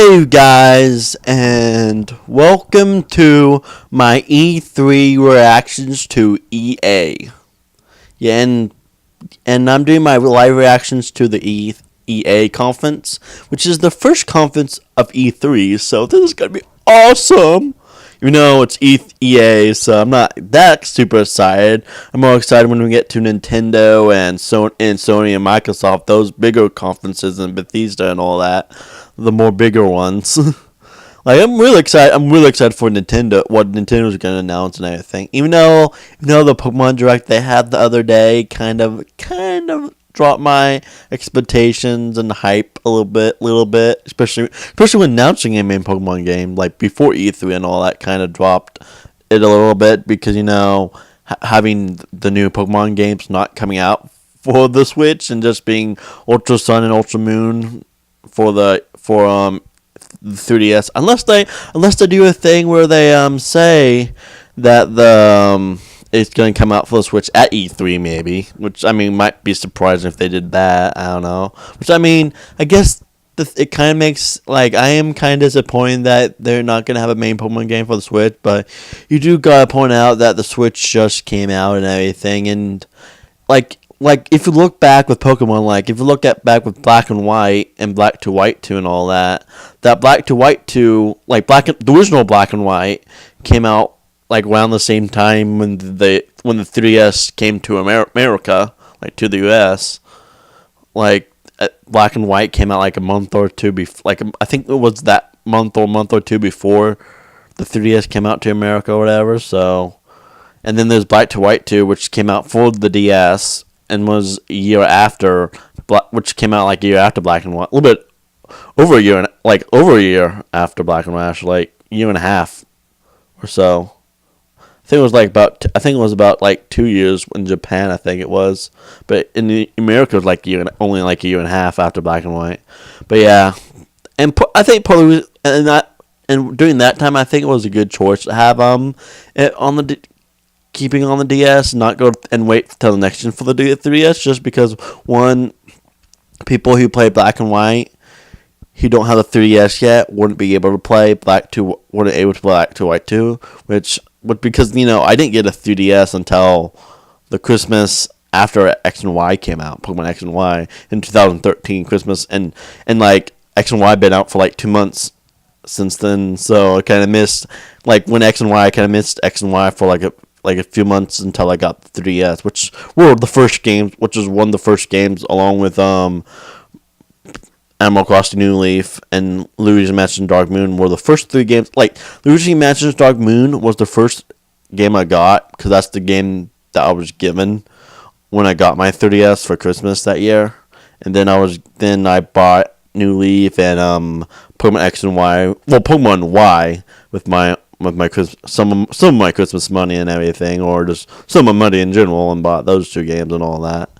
Hey you guys, and welcome to my E3 reactions to EA. Yeah, and I'm doing my live reactions to the EA conference, which is the first conference of E3, so this is gonna be awesome. You know, it's EA, so I'm not that super excited. I'm more excited when we get to Nintendo and Sony and Microsoft, those bigger conferences, and Bethesda and all that, the more bigger ones. Like, I'm really excited. I'm really excited for Nintendo, what Nintendo's gonna announce and everything. Even though the Pokemon Direct they had the other day kind of dropped my expectations and hype a little bit, especially when announcing a main Pokemon game like before E3 and all that kind of dropped it a little bit because having the new Pokemon games not coming out for the Switch and just being Ultra Sun and Ultra Moon for the 3DS, unless they do a thing where they say that it's going to come out for the Switch at E3 maybe, which might be surprising if they did that. I don't know. Which I guess it kind of makes I am kind of disappointed that they're not going to have a main Pokemon game for the Switch, but you do gotta point out that the Switch just came out and everything, and like if you look back with Pokemon, if you look back with Black and White and Black to White 2 and all that Black to White 2, the original Black and White came out around the same time when the 3DS came to America, to the US. Black and White came out a month or two before. I think it was that month or two before the 3DS came out to America or whatever. So, and then there's Black to White 2, which came out for the DS and was a year after, which came out a year after Black and White, a little bit over a year, over a year after Black and White, actually, year and a half or so. I think it was about 2 years in Japan. I think it was, but in America it was only a year and a half after Black and White. But yeah, and I think probably and during that time I think it was a good choice to have it on keeping on the DS, not go and wait till the next gen for the 3DS, just because one, people who play Black and White who don't have the 3DS yet wouldn't be able to play Black to White 2, which because I didn't get a 3DS until the Christmas after X and Y came out, Pokemon X and Y in 2013 Christmas, and X and Y been out for 2 months since then, so I kind of missed when X and Y. I kind of missed X and Y for a few months until I got the 3DS, which was one of the first games along with Animal Crossing New Leaf and Luigi's Mansion Dark Moon were the first three games. Luigi's Mansion Dark Moon was the first game I got, because that's the game that I was given when I got my 3DS for Christmas that year. And then I bought New Leaf and Pokemon X and Y, Pokemon Y with my some of my Christmas money and everything, or just some of my money in general, and bought those two games and all that.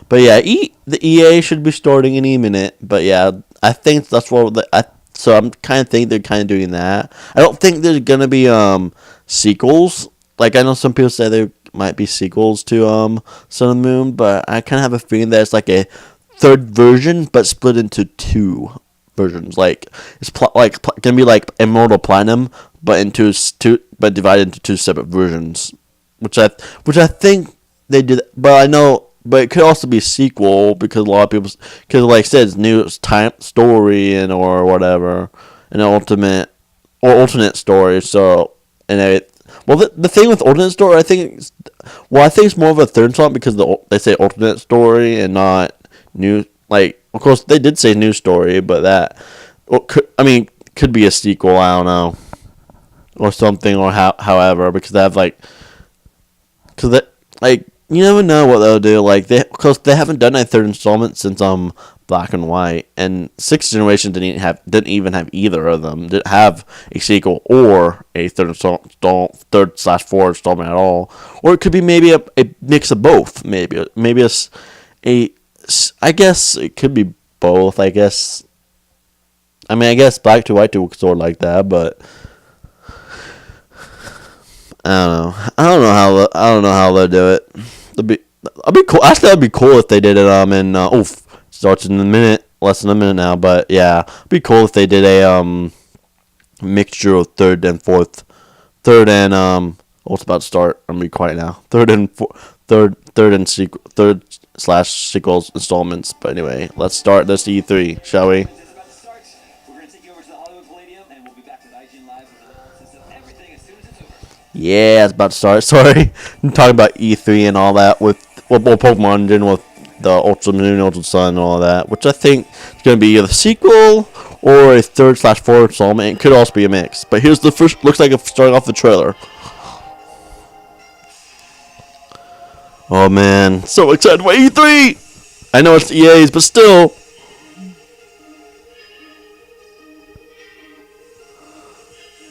But yeah, the EA should be starting any minute. But yeah, I think that's so I'm kind of think they're kind of doing that. I don't think there's gonna be sequels. I know some people say there might be sequels to Sun and Moon, but I kind of have a feeling that it's a third version, but split into two versions. It's gonna be Emerald or Platinum, but divided into two separate versions, which I think they did. But it could also be a sequel, because a lot of people, because I said, it's new time story or whatever, an alternate story. So the thing with alternate story, I think it's more of a third installment, because they say alternate story and not new. Of course they did say new story, but that could be a sequel. I don't know, or something, or however, because they have you never know what they'll do. Because they haven't done a third installment since Black and White, and Sixth Generation didn't even have either of them. Didn't have a sequel or a third/4 installment at all. Or it could be maybe a mix of both. Maybe I guess it could be both. I guess Black to White 2 was sort of like that, but I don't know how they'll do it. That'd be cool. Actually, that'd be cool if they did it. Starts in a minute. less than a minute now, but yeah, it'd be cool if they did a mixture of third and fourth, third and oh, it's about to start. I'm gonna be quiet now. Third slash sequels installments. But anyway, let's start this E3, shall we? Yeah, it's about to start. Sorry, I'm talking about E3 and all that with Pokemon did with the Ultra Moon, Ultra Sun, and all that, which I think is going to be either a sequel or a third slash fourth installment. It could also be a mix. But here's the first. Looks like it's starting off the trailer. Oh man, so excited for E3! I know it's EA's, but still.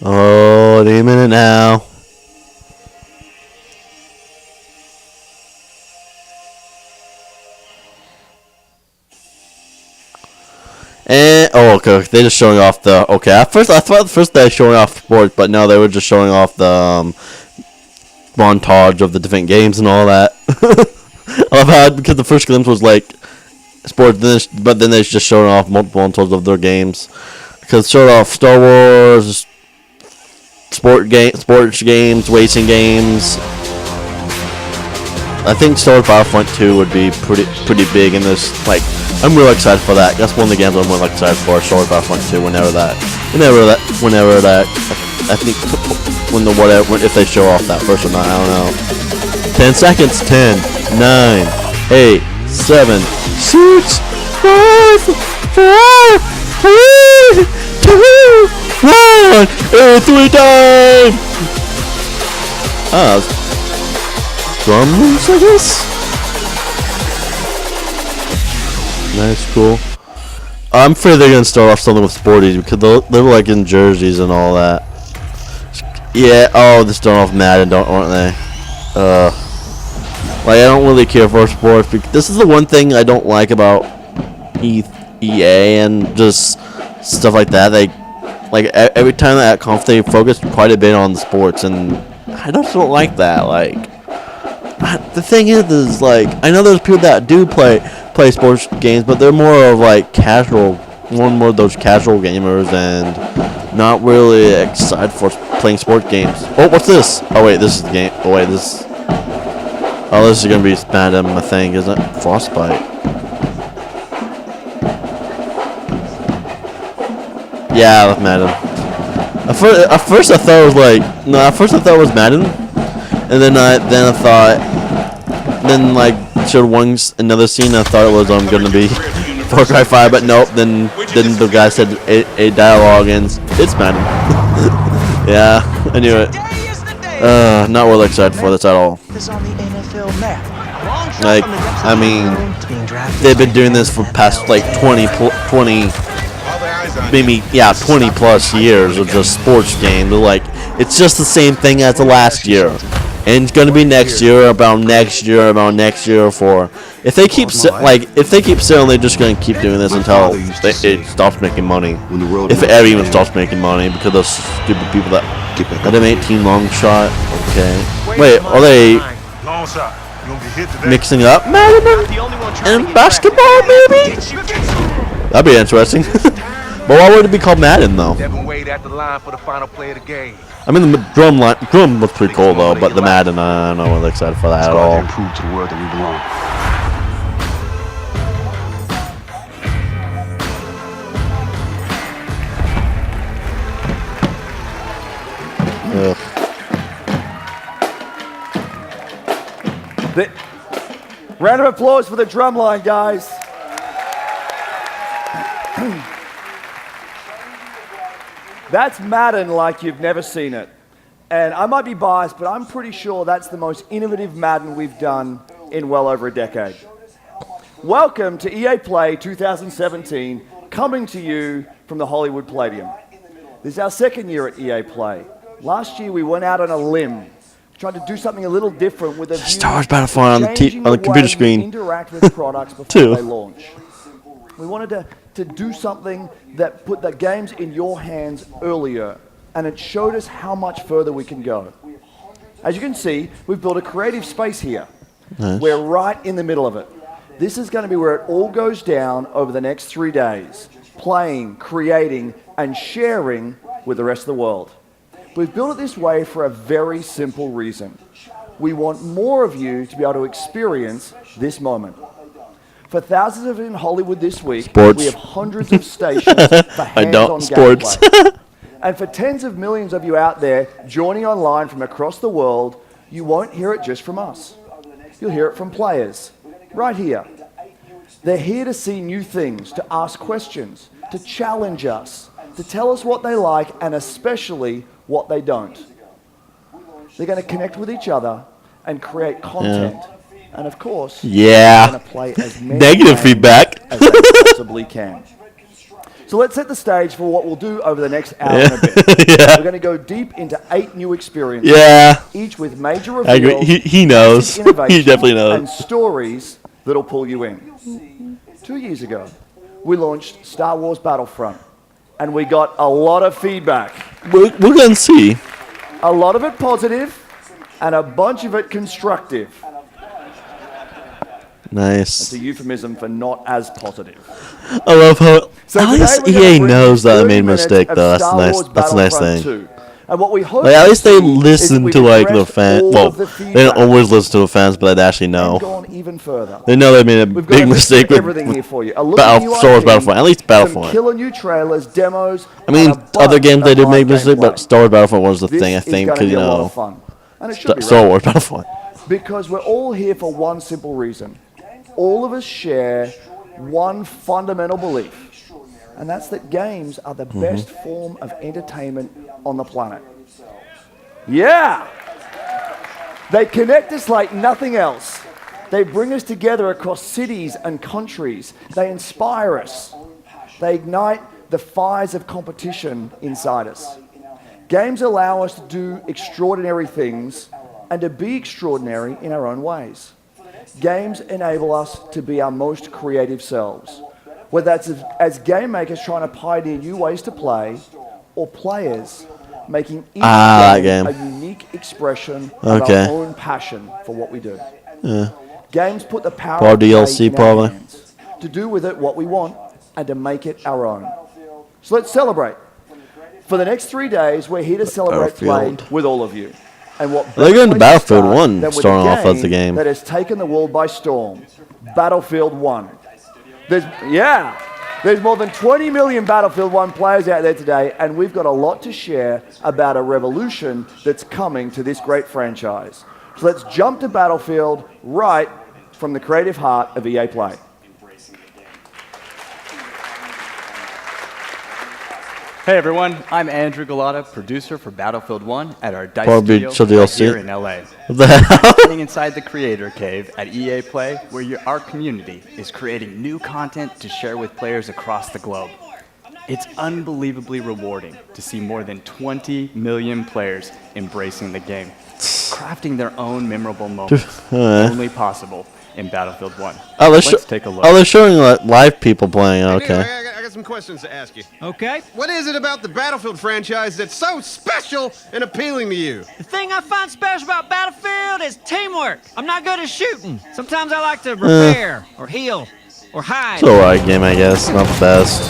Oh, any minute now. And okay, they're just showing off the At first, I thought they were showing off sports, but no, they were just showing off the montage of the different games and all that. I love how because the first glimpse was like sports, but then they just showing off multiple montages of their games. Because it showed off Star Wars, sports games, racing games. I think Star Wars Battlefront 2 would be pretty big in this. Like, I'm really excited for that. That's one of the games I'm really excited for. Star Wars Battlefront 2. Whenever that. I think if they show off that first or not, I don't know. 10 seconds. 10, 9, 8, 7, 6, 5, 4, 3, 2, 1. It's 3 time. Drum loops, I guess. Nice, cool. I'm afraid they're gonna start off something with sporties because they're like in jerseys and all that. Yeah. Oh, they're starting off Madden, aren't they? Like I don't really care for sports because this is the one thing I don't like about EA and just stuff like that. Like every time at conf they focus quite a bit on the sports, and I just don't like that. Like. The thing is like I know there's people that do play sports games, but they're more of like casual, more of those casual gamers, and not really excited for playing sports games. Oh, what's this? Oh wait, this is the game. Oh wait, this is gonna be Madden, I think, isn't it? Frostbite. Yeah, with Madden. At first I thought it was Madden, and then I thought. Then showed another scene. I thought it was gonna be Far Cry 5, but nope. Then the guy said a dialogue and it's Madden. Yeah, I knew it. Not really excited for this at all. Like, I mean, they've been doing this for past 20 plus years of just sports games. Like, it's just the same thing as the last year. And it's gonna be next year, about next year. For if they keep selling, they're just gonna keep doing this until it stops making money. If it ever even stops making money, because those stupid people that let them 18 long shot. Okay. Wait, are they mixing up Madden and basketball? Maybe that'd be interesting. But why would it be called Madden though? I mean, the drum was pretty cool though, but the Madden, I'm not really excited for that at all. Prove to the world that we belong. Round of applause for the drum line, guys. That's Madden like you've never seen it. And I might be biased, but I'm pretty sure that's the most innovative Madden we've done in well over a decade. Welcome to EA Play 2017, coming to you from the Hollywood Palladium. This is our second year at EA Play. Last year we went out on a limb, tried to do something a little different with a view Star Wars Battlefront on the computer screen. Interact with products before they launch. We wanted to do something that put the games in your hands earlier, and it showed us how much further we can go. As you can see, we've built a creative space here. Nice. We're right in the middle of it. This is going to be where it all goes down over the next 3 days, playing, creating, and sharing with the rest of the world. We've built it this way for a very simple reason. We want more of you to be able to experience this moment. For thousands of you in Hollywood this week, we have hundreds of stations for hands-on gameplay. And for tens of millions of you out there joining online from across the world, you won't hear it just from us. You'll hear it from players, right here. They're here to see new things, to ask questions, to challenge us, to tell us what they like and especially what they don't. They're going to connect with each other and create content. And of course, they're going to play as many negative feedback as they possibly can. So let's set the stage for what we'll do over the next hour and a bit. We're going to go deep into 8 new experiences, each with major reveals, he knows. He definitely knows. And stories that'll pull you in. 2 years ago, we launched Star Wars Battlefront, and we got a lot of feedback. We're going to see. A lot of it positive, and a bunch of it constructive. Nice. It's a euphemism for not as positive. I love how at least EA knows that I made a mistake, though. That's nice. That's a nice thing. 2. And what we hope at least they listen to like the fans. Well, they don't always listen to the fans, but they actually know. Gone even further. They know they made a big mistake with everything here for you. Star Wars Battlefront. At least Battlefront. Killer new trailers, demos. I mean, other games they did make mistakes, but Star Wars Battlefront was the thing. I think because you know, and it should be Star Wars Battlefront. Because we're all here for one simple reason. All of us share one fundamental belief, and that's that games are the best form of entertainment on the planet. Yeah! They connect us like nothing else. They bring us together across cities and countries. They inspire us. They ignite the fires of competition inside us. Games allow us to do extraordinary things and to be extraordinary in our own ways. Games enable us to be our most creative selves, whether that's as game makers trying to pioneer new ways to play, or players making each game a unique expression of our own passion for what we do. Games put the power of DLC in our hands to do with it what we want and to make it our own. So let's celebrate. For the next 3 days, we're here to celebrate play with all of you. And what they're going to Battlefield 1 starting off as the game that has taken the world by storm. Battlefield 1. There's more than 20 million Battlefield 1 players out there today, and we've got a lot to share about a revolution that's coming to this great franchise. So let's jump to Battlefield right from the creative heart of EA Play. Hey everyone, I'm Andrew Galata, producer for Battlefield 1 at our DICE studio right here in LA. What the hell? Sitting inside the creator cave at EA Play, where our community is creating new content to share with players across the globe. It's unbelievably rewarding to see more than 20 million players embracing the game, crafting their own memorable moments, only possible in Battlefield 1. Let's take a look. Oh, they're showing live people playing. Okay. Anyway, I got some questions to ask you. Okay. What is it about the Battlefield franchise that's so special and appealing to you? The thing I find special about Battlefield is teamwork. I'm not good at shooting. Sometimes I like to repair or heal or hide. It's an alright game, I guess. Not the best.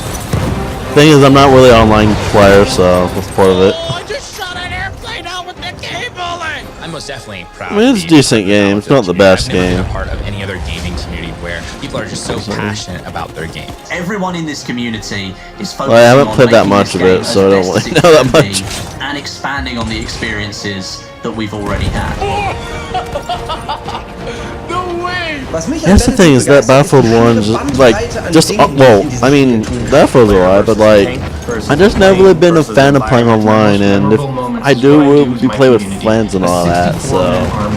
Thing is, I'm not really an online player, so that's part of it. Oh, I just shot an airplane out with the cable. I'm most definitely proud. I mean, it's a decent game. It's not the best game. I've never been a part of any other gaming community where people are just so passionate about their game. Everyone in this community is focusing I haven't on played that making much this of it, game so I as don't best really as it know that can much. be, and expanding on the experiences that we've already had. That's the thing is that Battlefield 1 I mean, Battlefield's alright, but like, I just never really been a fan of playing online, and if I do, we'll be playing with friends and all that, so.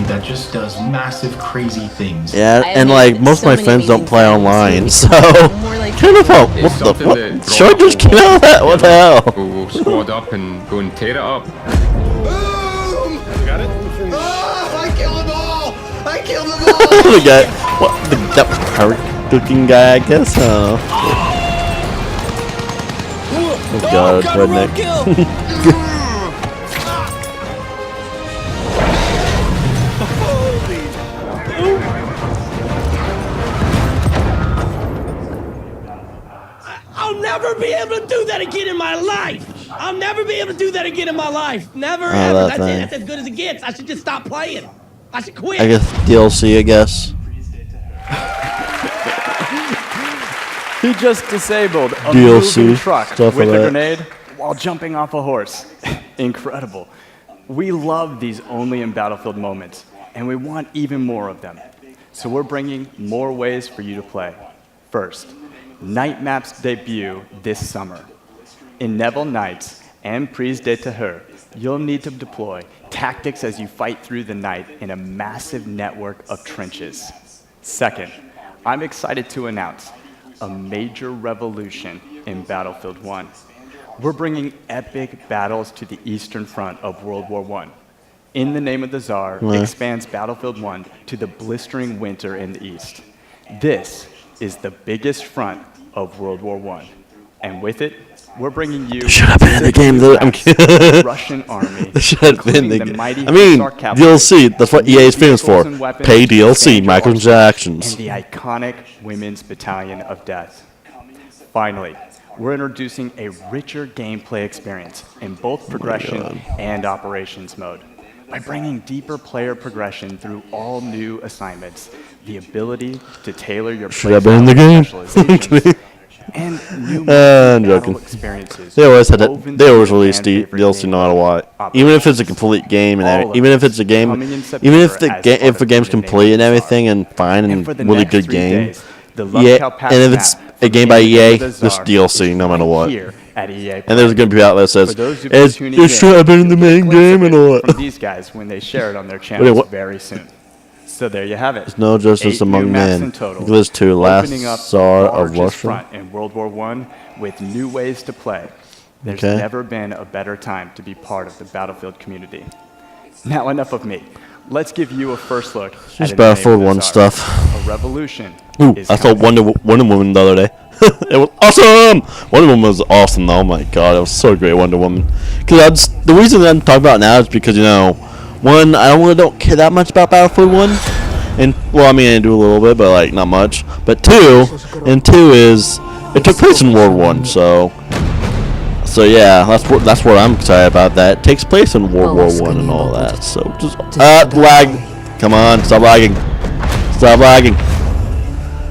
That just does massive, crazy things. Yeah, and like, most of my friends don't play online, so. Turn up, what the fuck? Sure just came out of that, what the hell? We'll squad up and go and tear it up. Boom! Got it? Oh, I killed them all! I killed them all! The guy, what, that parrot looking guy, I guess, oh god, redneck. be able to do that again in my life. I'll never be able to do that again in my life. Never, Oh, ever. that That's it. thing. That's as good as it gets. I should just stop playing. I should quit. I guess DLC, I guess. He just disabled a DLC moving truck stuff with a like that. grenade while jumping off a horse. Incredible. We love these only in Battlefield moments, and we want even more of them. So we're bringing more ways for you to play. First, Night Maps debut this summer. In Neville Nights and Prise de Terreur, you'll need to deploy tactics as you fight through the night in a massive network of trenches. Second, I'm excited to announce a major revolution in Battlefield 1. We're bringing epic battles to the Eastern Front of World War I. In the Name of the Tsar expands Battlefield 1 to the blistering winter in the East. This is the biggest front of World War I. And with it, we're bringing you Should have been in the game, though. I'm kidding. Russian army, Should have been in the including game. mighty I mean, Hussar cavalry, DLC. That's what new EA is famous for. vehicles and weapons, Pay DLC, standard microtransactions. and the iconic Women's Battalion of Death. Finally, we're introducing a richer gameplay experience in both progression and operations mode. By bringing deeper player progression through all new assignments, the ability to tailor your Should have been in the game. specializations, and new I'm battle joking. experiences. They always had woven it. They always through release fan favorite DLC no matter what. gameplay Even if it's a complete game and All everything. of Even it if it's a game. coming in Even if September the as part if the of game's the Name complete and of the everything and fine and for the really next good 3 game. days, the Yeah, Love Cow and if Pass it's map a from game by Name EA, of the this Tsar DLC is no matter right what. here at EA And there's gonna be out that says For those of you it tuning in, should have been in the main clips game of and it all from that. these guys when they share it on their channels very soon. So there you have it. There's no justice 8 new among maps men. in total, Look at this too. Last opening up Tsar the of largest Russia. front in World War I with new ways to play. There's Okay. never been a better time to be part of the Battlefield community. Now enough of me. Let's give you a first look Just at Battlefield the 1 stuff. A revolution Ooh, is I saw coming. Wonder Woman the other day. It was awesome. Wonder Woman was awesome though. Oh my god, it was so great. Wonder Woman. Because the reason that I'm talking about it now is because one, I don't care that much about Battlefield 1, and well, I mean I do a little bit, but like not much. But two is it took place in World War 1, so yeah, that's what I'm excited about. That it takes place in World War 1 and all that. So just lag. Come on, stop lagging. Stop lagging.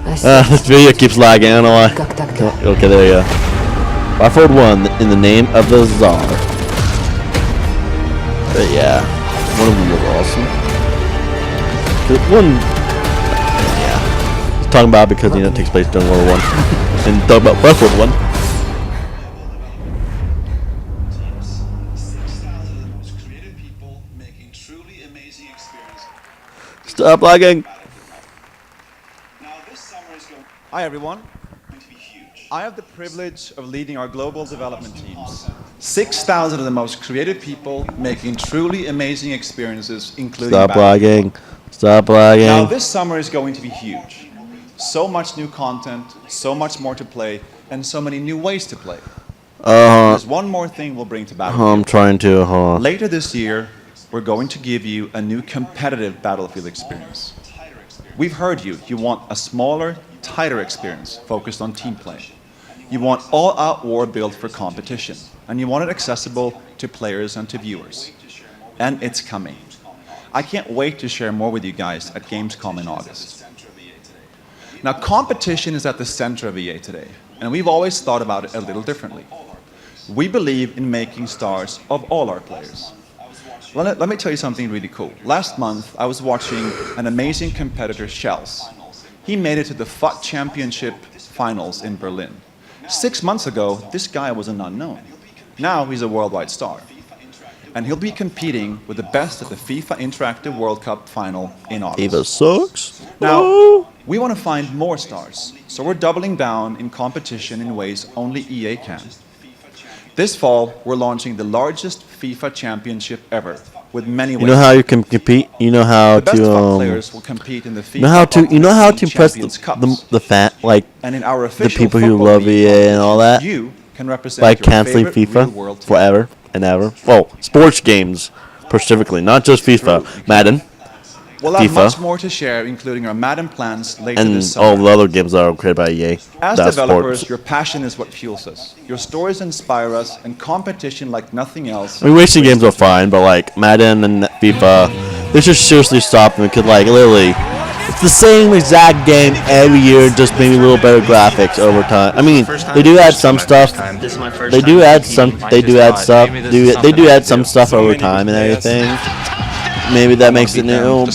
This video keeps lagging, I don't know why. Okay, there you go. Battlefield 1 in the Name of the Tsar. But yeah, one of them was awesome. Yeah. Just talking about it because it takes place during World War 1. And talk about Battlefield 1. Stop lagging. Hi everyone. I have the privilege of leading our global development teams. 6,000 of the most creative people making truly amazing experiences, including Stop lagging. Stop lagging. Now this summer is going to be huge. So much new content, so much more to play, and so many new ways to play. There's one more thing we'll bring to Battlefield. I'm trying to. Later this year, we're going to give you a new competitive Battlefield experience. We've heard you. You want a smaller, tighter experience focused on team play. You want all-out war built for competition, and you want it accessible to players and to viewers. And it's coming. I can't wait to share more with you guys at Gamescom in August. Now, competition is at the center of EA today, and we've always thought about it a little differently. We believe in making stars of all our players. Let me tell you something really cool. Last month, I was watching an amazing competitor, Shells. He made it to the FUT Championship finals in Berlin. 6 months ago, this guy was an unknown. Now he's a worldwide star. And he'll be competing with the best at the FIFA Interactive World Cup final in August. FIFA sucks. Now, we want to find more stars, so we're doubling down in competition in ways only EA can. This fall, we're launching the largest FIFA championship ever, with many ways. You know how you can compete. You know how the best to. FUT players will compete in the FIFA You know how to impress Champions the Cups. and in our the official people who football love league EA and all that. you can represent By your canceling favorite real-world FIFA team. forever and ever. Well, sports games specifically, not just FIFA. Madden. We'll have FIFA. much more to share, including our Madden plans later And this summer. all the other games that are created by EA. As That's developers, sports. your passion is what fuels us. Your stories inspire us, and competition like nothing else. I mean, racing games are fine, but like Madden and FIFA, they should seriously stop them because, like, literally, it's the same exact game every year, just maybe a little better graphics over time. I mean, they do add some stuff. They do add some. They do add stuff. They do add some stuff over time and everything. Maybe that makes it new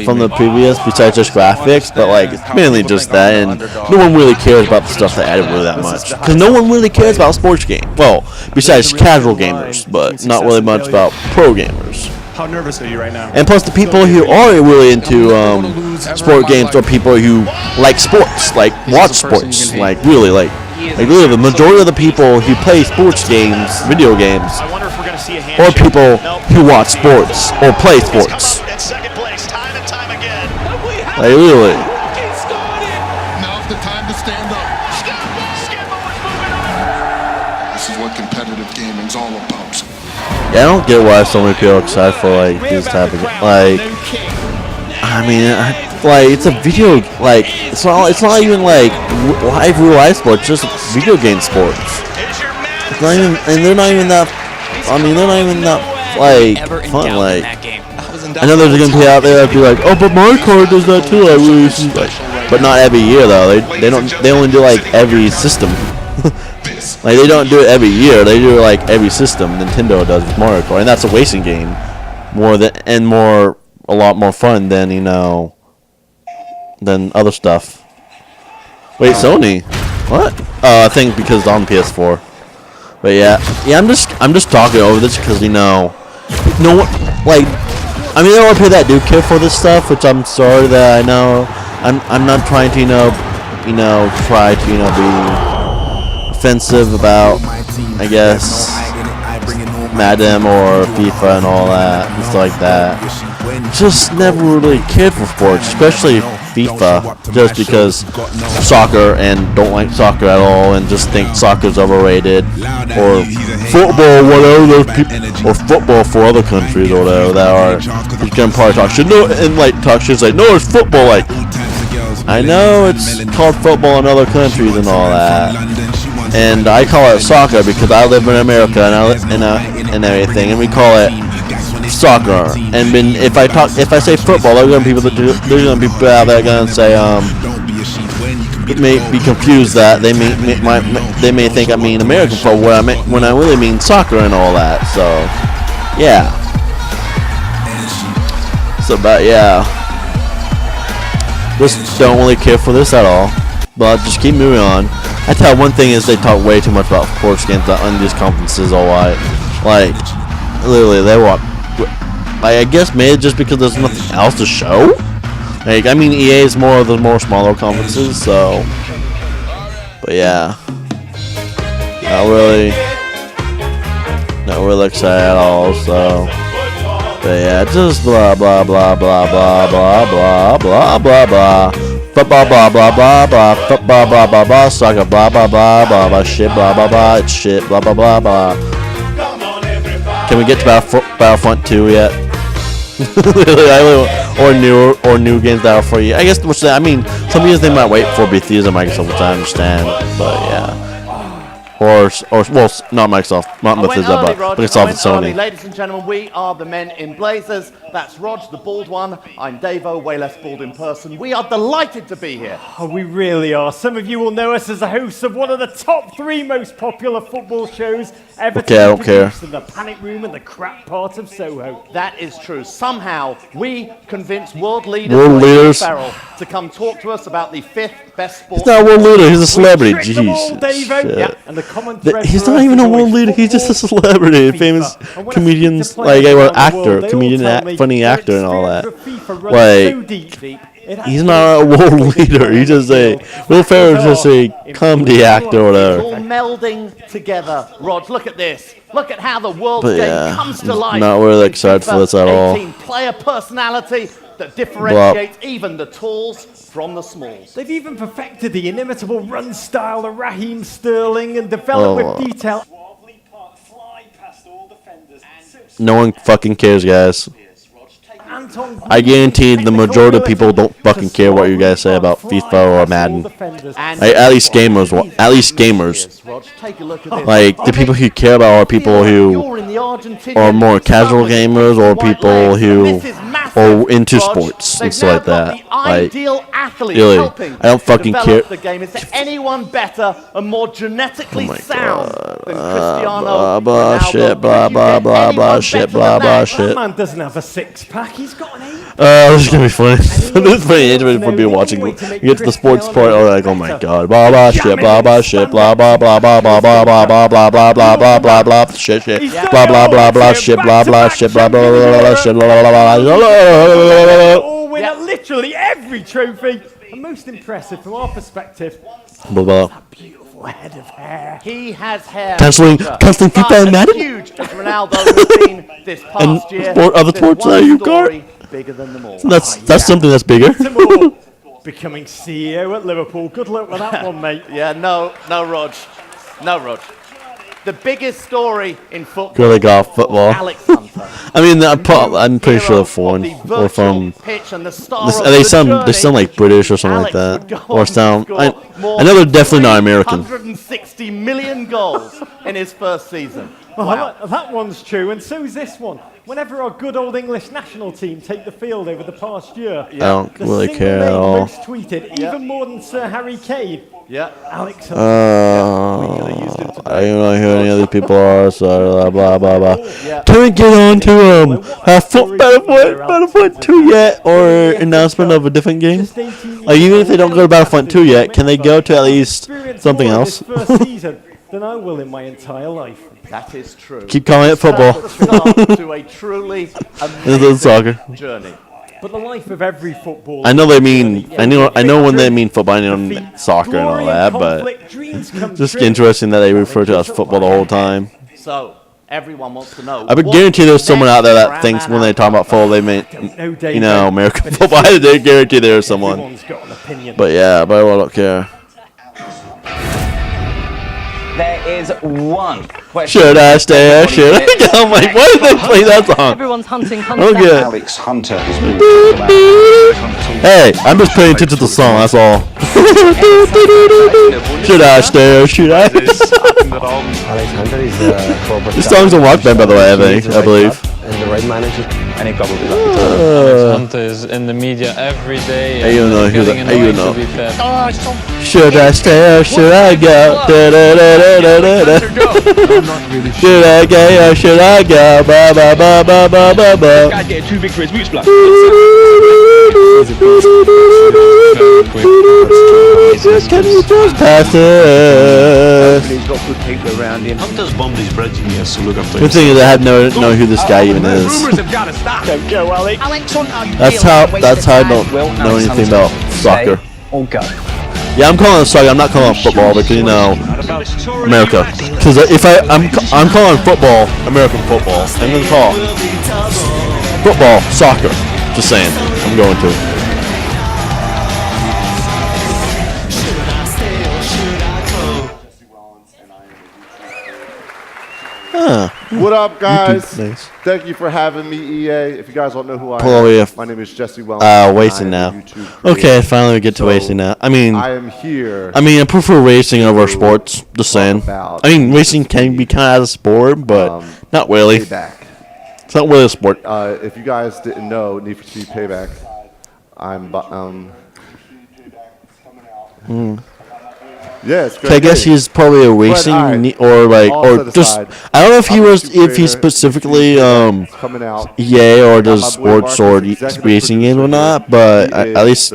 from the previous, besides just graphics, but like it's mainly just that, and no one really cares about the stuff they added really that much, because no one really cares about sports games. Well, besides casual gamers, but not really much about pro gamers. How nervous are you right now? And plus, the people who are really into sport games are people who like sports, like watch sports, like really, like really the majority of the people who play sports games, video games, or people who watch sports or play sports. Like really. Now's the time to stand up. This is what competitive gaming's all about. Yeah, I don't get why so many people are excited for like these type of like. I mean, like it's a video, like it's not even like real life sports, just video game sports. It's not even, and they're not even that. I mean, they're not even that like fun. Like I know there's gonna be out there that be like, oh, but Mario Kart does that too. I really see, like, but not every year though. They only do like every system. Like they don't do it every year. They do it like every system. Nintendo does with Mario Kart, and that's a racing game, a lot more fun than than other stuff. Wait, Sony? What? Oh, I think because it's on PS4. But yeah, I'm just talking over this because no one, like, I mean there are people that do care for this stuff, which I'm sorry that I know. I'm not trying to try to be offensive about, I guess, Madden or FIFA and all that and stuff like that. Just never really cared for sports, especially FIFA, just because soccer and don't like soccer at all and just think soccer's overrated, or football, whatever those people, or football for other countries or whatever that are. You can probably talk shit, no, and like talk shit like, no, it's football. Like, I know it's called football in other countries and all that, and I call it soccer because I live in America and everything, and we call it soccer. And if I say football, there's gonna be people out there gonna say may be confused that they may think I mean American football when I really mean soccer and all that. So yeah. But yeah, just don't really care for this at all. But just keep moving on. I tell one thing is they talk way too much about sports games on these conferences. All right, like literally they want. Like, I guess maybe just because there's nothing else to show. Like, I mean, EA is more of the smaller conferences, so. But yeah, not really excited at all. So, but yeah, just blah blah blah blah blah blah blah blah blah blah. Football blah blah blah blah. Football blah blah blah. Soccer blah blah blah blah blah. Shit blah blah blah. It's shit blah blah blah blah. Can we get to Battlefront 2 yet? or new games that are for you. I guess, which I mean, some games they might wait for Bethesda and Microsoft, which I understand. But yeah. Or well, not Microsoft, not Bethesda, but Microsoft and Sony. Ladies and gentlemen, we are the men in blazers. That's Rog, the bald one. I'm Davo, way less bald in person. We are delighted to be here. Oh, we really are. Some of you will know us as the hosts of one of the top 3 most popular football shows ever Okay, I don't care. in the Panic Room and the crap part of Soho. That is true. Somehow, we convinced world leaders Farrell to come talk to us about the 5th best sport. He's not a world leader, he's a celebrity. Jeez. Yeah. And the common He's not even a world leader, he's just a celebrity. Famous comedians, like actor, comedian, funny actor and all that. Like, he's not a world leader, he's just Will Ferrell's just a comedy actor or whatever. It's all melding together. Rog, look at this. Look at how the world But game yeah, comes to life. not really excited for this at all. 18-player personality that differentiates even the talls from the smalls. They've even perfected the inimitable run style of Raheem Sterling and developed with detail. No one fucking cares, guys. And I guarantee the majority of people don't fucking care what you guys say about FIFA or Madden. At least gamers. Like, the people who care about are people who are more casual gamers or people who are into sports and stuff like that. Like, really, I don't fucking care. The game. Is there anyone better and more genetically sound than Cristiano Blah, shit, blah, blah, blah, blah, shit, blah, blah, shit. That man doesn't have a six-pack. He's got an 8. This is gonna be funny. This is pretty interesting for people watching. You get to the sports part, or like, oh my god, blah blah shit, blah blah shit, blah blah blah blah blah blah blah blah blah blah blah blah blah blah shit shit, blah blah blah blah shit, blah blah shit, blah blah blah shit, blah blah blah. All win at literally every trophy. And most impressive from our perspective. Blah blah. Beautiful head of hair. He has hair. Canceling FIFA and Madden. Huge as Ronaldo has been this past year. And other sports that you got. Bigger than them all. That's something that's bigger. Becoming CEO at Liverpool. Good luck with that one, mate. Yeah, no, Rog. The biggest story in football. Really golf football. Alex Hunter. I mean, I'm pretty sure they're foreign or from. They sound like British or something like that, or sound. I know they're definitely not American. 160 million goals in his first season. Wow. That one's true, and so is this one. Whenever our good old English national team take the field over the past year, I don't really care at all. Most tweeted, even more than Sir Harry Kane. Yeah, Alex. I don't know who any of these people are, so blah blah blah. Can we get on to Battlefront 2 yet, or announcement of a different game? Like, even if they don't go to Battlefront 2 yet, can they go to at least something else? Than I will in my entire life. That is true. Keep calling it football. To a truly amazing soccer journey. But the life of every footballer. I know they mean. I know when they mean football. I know soccer and all that, but just interesting that they refer to it as football the whole time. So everyone wants to know. I would guarantee there's someone out there that thinks when they talk about football they mean, American football. I guarantee there's someone. But yeah, but I don't care. There is one question. Should I stay or should I go? I'm like, why did they play that song? Everyone's hunting Okay. Alex Hunter has been Hey, I'm just paying attention to the song, that's all. Should I stay or should I? Alex Hunter is This song's a rock band, by the way, I believe. And the right manager. And he probably Alex Hunter is in the media every day. I don't know who that. I don't know. To be fair. Should I stay or should I go? Should I go or should I go? Ba ba ba ba ba ba ba. Guy's getting too big for his boots, blood. Can you just pass it? He's got good people around him. Hunter's bombed his bridge and he has to look after The thing is, I have no who this guy even is. Rumors have got to stop. Go, Alex. That's how I don't know anything about soccer. Yeah, I'm calling it soccer. I'm not calling it football because America. Because if I'm calling football American football. I'm gonna call football soccer. Just saying. I'm going to. What up, guys? Nice. Thank you for having me, EA. If you guys don't know who I am, my name is Jesse Wellman. Racing now. Okay, finally we get to racing now. I mean, I am here. I mean, I prefer racing over sports. Just saying. I mean, racing can be kind of a sport, but not really. Payback. It's not really a sport. If you guys didn't know, Need for Speed Payback. Yeah, it's great. I guess he's probably a racing or just I don't know if he specifically coming out. EA or does sports or racing games or not, but at least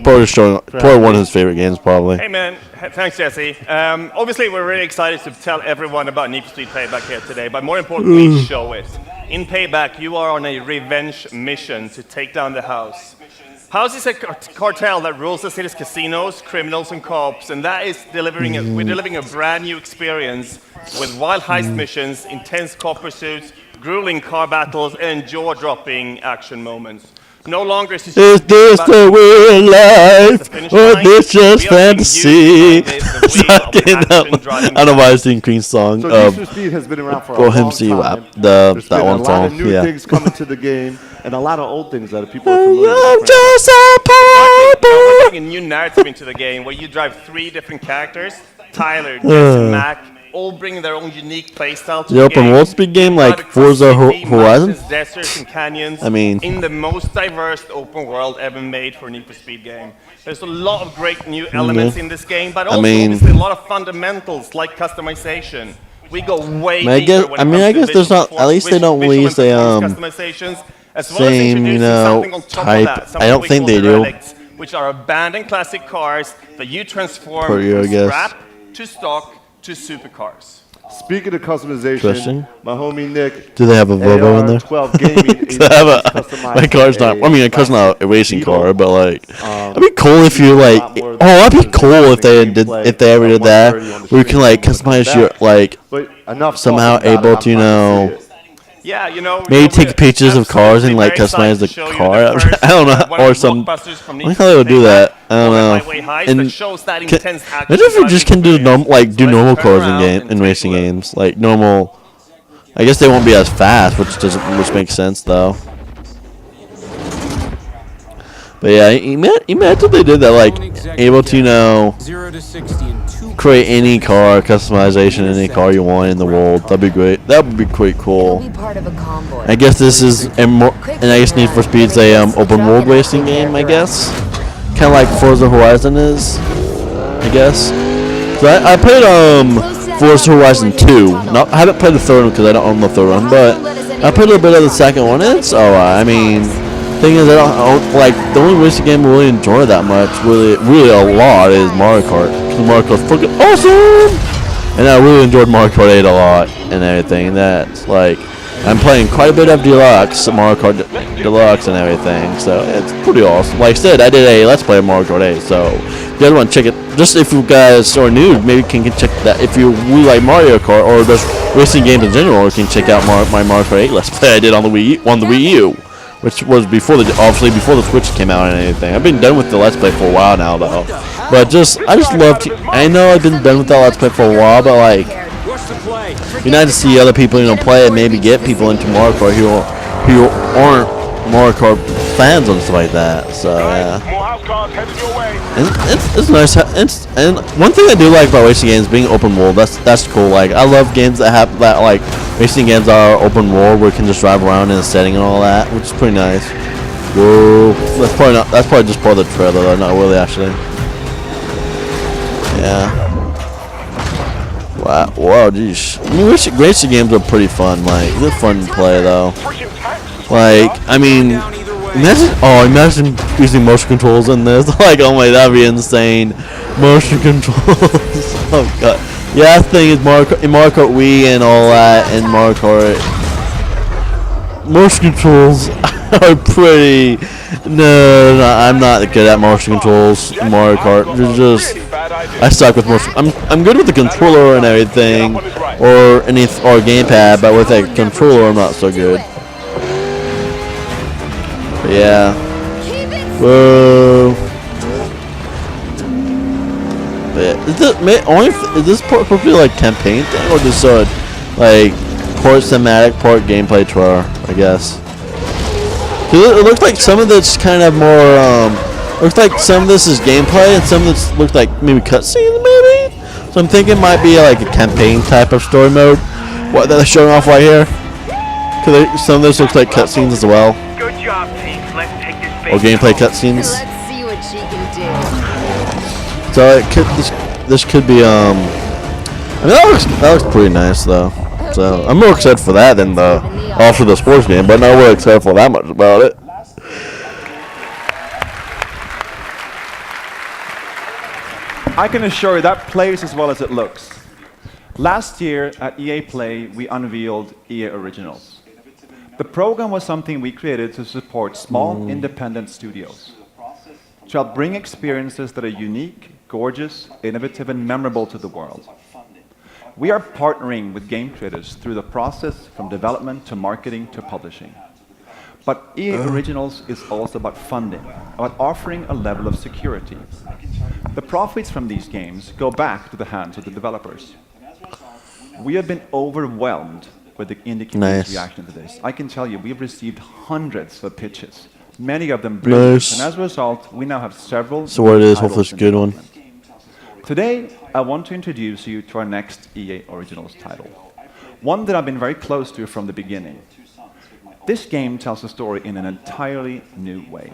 probably one of his favorite games probably. Hey man, thanks Jesse. Obviously we're really excited to tell everyone about Need for Speed Payback here today, but more importantly we show it. In Payback you are on a revenge mission to take down the House. House is a cartel that rules the city's casinos, criminals, and cops, and that is we're delivering a brand new experience with wild heist missions, intense cop pursuits, grueling car battles, and jaw-dropping action moments. No longer is this the real life, or this just fantasy? I don't know why I sing Queen's song. So Need for Speed has been around for a long time. That been one a lot song. of new Yeah. things coming to the game, and a lot of old things that people are familiar with. We're putting a new narrative into the game where you drive 3 different characters: Tyler, Jesse, Mac, all bringing their own unique playstyle to The the open game. world speed game like Forza Horizon. Deserts and canyons. I mean, in the most diverse open world ever made for a Need for Speed game. There's a lot of great new elements in this game, but also obviously a lot of fundamentals like customization. We go way deeper when it comes to I guess there's not. At least they don't release a customizations, as well as same introducing something on top type. of that, I don't think they do. relics, which are abandoned classic cars that you transform Per year, I from guess. scrap to stock to supercars. Speaking of customization, Question? my homie Nick. Do they have a Volvo in there? 12 gaming. My car's not. I mean, a car's not a racing car, but like, it'd be cool if you like. Oh, that'd be cool if they did. If they ever did that, where you can like customize your like somehow able to Yeah, you know, maybe take pictures of cars and like customize the car. I don't know, or some. I think how they would do that. I don't know. And imagine if you just can do normal cars in racing games, like normal. I guess they won't be as fast, which makes sense though. But yeah, imagine if they did that, like able to create any car, customization any car you want in the world. That'd be great. That would be quite cool. I guess this is and I guess Need for Speed's a open world racing game. I guess kind of like Forza Horizon is. I guess. So I played Forza Horizon 2. I haven't played the third one because I don't own the third one, but I played a little bit of the second one. And it's alright. I mean. Thing is, I don't like the only racing game I really enjoy that much, really a lot, is Mario Kart. Because Mario Kart's fucking awesome, and I really enjoyed Mario Kart 8 a lot and everything. That's like I'm playing quite a bit of Mario Kart Deluxe and everything, so it's pretty awesome. Like I said, I did a Let's Play of Mario Kart 8, so if you guys want to check it, just if you guys are new, maybe can check that. If you really like Mario Kart or just racing games in general, you can check out my Mario Kart 8 Let's Play I did on the Wii U. Which was obviously before the Switch came out and anything. I've been done with the Let's Play for a while now, though. But I just love to. I know I've been done with that Let's Play for a while, but like, be nice to see other people, play it. Maybe get people into Mario Kart who aren't Mario Kart fans and stuff like that. So yeah, and it's nice. And one thing I do like about racing games being open world. That's cool. Like I love games that have that like. Racing games are open world where you can just drive around in a setting and all that, which is pretty nice. Whoa, that's probably just part of the trailer though, not really actually. Yeah. Wow, whoa, geez. I mean, racing games are pretty fun. Like they're fun to play though. Like I mean, imagine using motion controls in this. Like oh my, that'd be insane. Motion controls. Oh god. Yeah, the thing is Mario Kart Wii and all that, and Mario Kart motion controls are pretty. No, I'm not good at motion controls in Mario Kart. I suck with motion. I'm good with the controller and everything, or gamepad, but with a controller I'm not so good. But yeah. Whoa. Is this supposed to be like campaign thing or just like part cinematic, part gameplay trailer? I guess. It looks like some of this kind of more. Looks like some of this is gameplay and some of this looks like maybe cutscenes, maybe. So I'm thinking it might be like a campaign type of story mode. What they're showing off right here. Cause some of this looks like cutscenes as well. Good job, team. Let's take this or gameplay cutscenes. Let's see what she can do. So this could be I mean that looks pretty nice though. So I'm more excited for that than the sports game, but not really excited for that much about it. I can assure you that plays as well as it looks. Last year at EA Play, we unveiled EA Originals. The program was something we created to support small, independent studios, to help bring experiences that are unique, gorgeous, innovative, and memorable to the world. We are partnering with game creators through the process from development to marketing to publishing. But EA Originals is also about funding, about offering a level of security. The profits from these games go back to the hands of the developers. We have been overwhelmed with the indie community's reaction to this. I can tell you, we've received hundreds of pitches, many of them brilliant, and as a result, we now have several. So what it is, hopefully it's a good one. Today, I want to introduce you to our next EA Originals title, one that I've been very close to from the beginning. This game tells a story in an entirely new way.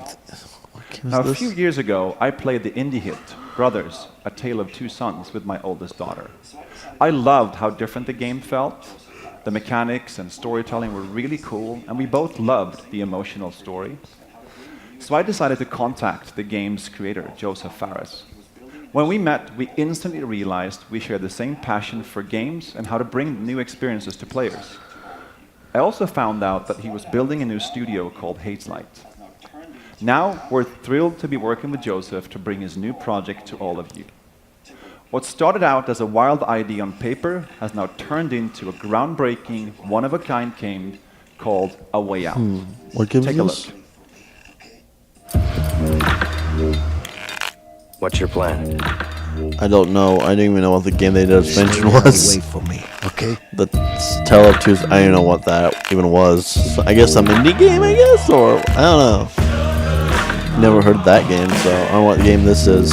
Now, a few years ago, I played the indie hit, Brothers, A Tale of Two Sons, with my oldest daughter. I loved how different the game felt. The mechanics and storytelling were really cool, and we both loved the emotional story. So I decided to contact the game's creator, Joseph Fares. When we met, we instantly realized we shared the same passion for games and how to bring new experiences to players. I also found out that he was building a new studio called Hazelight. Now, we're thrilled to be working with Joseph to bring his new project to all of you. What started out as a wild idea on paper has now turned into a groundbreaking, one-of-a-kind game called A Way Out. What game Take is a this? look. What's your plan? I don't know. I didn't even know what the game they just mentioned was. Wait for me, okay? The Tale of Two. I don't know what that even was. So I guess some indie game, I guess, or I don't know. Never heard of that game, so I don't know what game this is.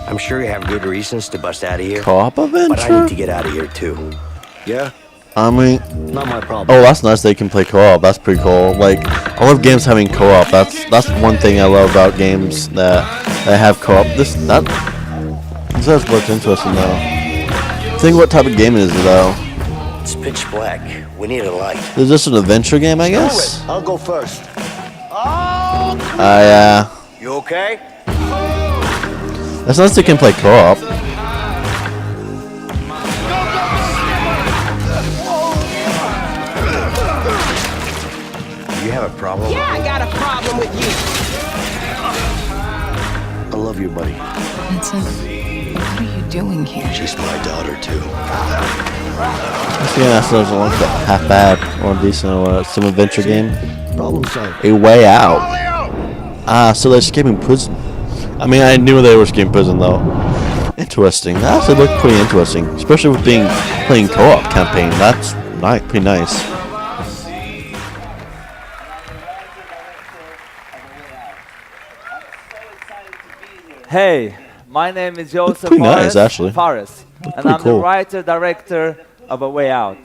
I'm sure you have good reasons to bust out of here. Co-op adventure? But I need to get out of here too. Yeah? I mean, not my problem. Oh, that's nice. They can play co-op. That's pretty cool. Like, I love games having co-op. That's one thing I love about games that have co-op. This is what's interesting though. Think what type of game it is though. It's pitch black. We need a light. Is this an adventure game? I guess. I'll go first. Yeah. You okay? That's nice. They can play co-op. You have a problem? Yeah, I got a problem with you. I love you, buddy. Vincent, what are you doing here? She's my daughter, too. Yeah, so there's like that half bad or decent or some adventure game. Problem solved. A Way Out. Ah, so they're escaping prison. I mean, I knew they were escaping prison though. Interesting. That actually looked pretty interesting, especially with playing co-op campaign. That's pretty nice. Hey, my name is Joseph pretty nice, actually. Fares, and pretty I'm cool. the writer-director of A Way Out.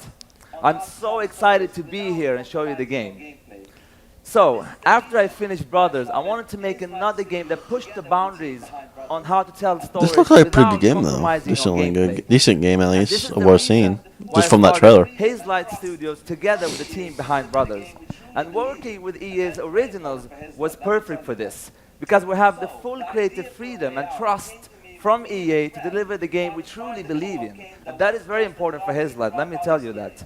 I'm so excited to be here and show you the game. So, after I finished Brothers, I wanted to make another game that pushed the boundaries on how to tell stories. This looks like a pretty good game though. compromising on Decently gameplay. good, decent game at And least this is of the what I've seen, reason why just I from that started trailer. Hazelight Studios together with the team behind Brothers. And working with EA's Originals was perfect for this, because we have the full creative freedom and trust from EA to deliver the game we truly believe in. And that is very important for Hazelight, let me tell you that.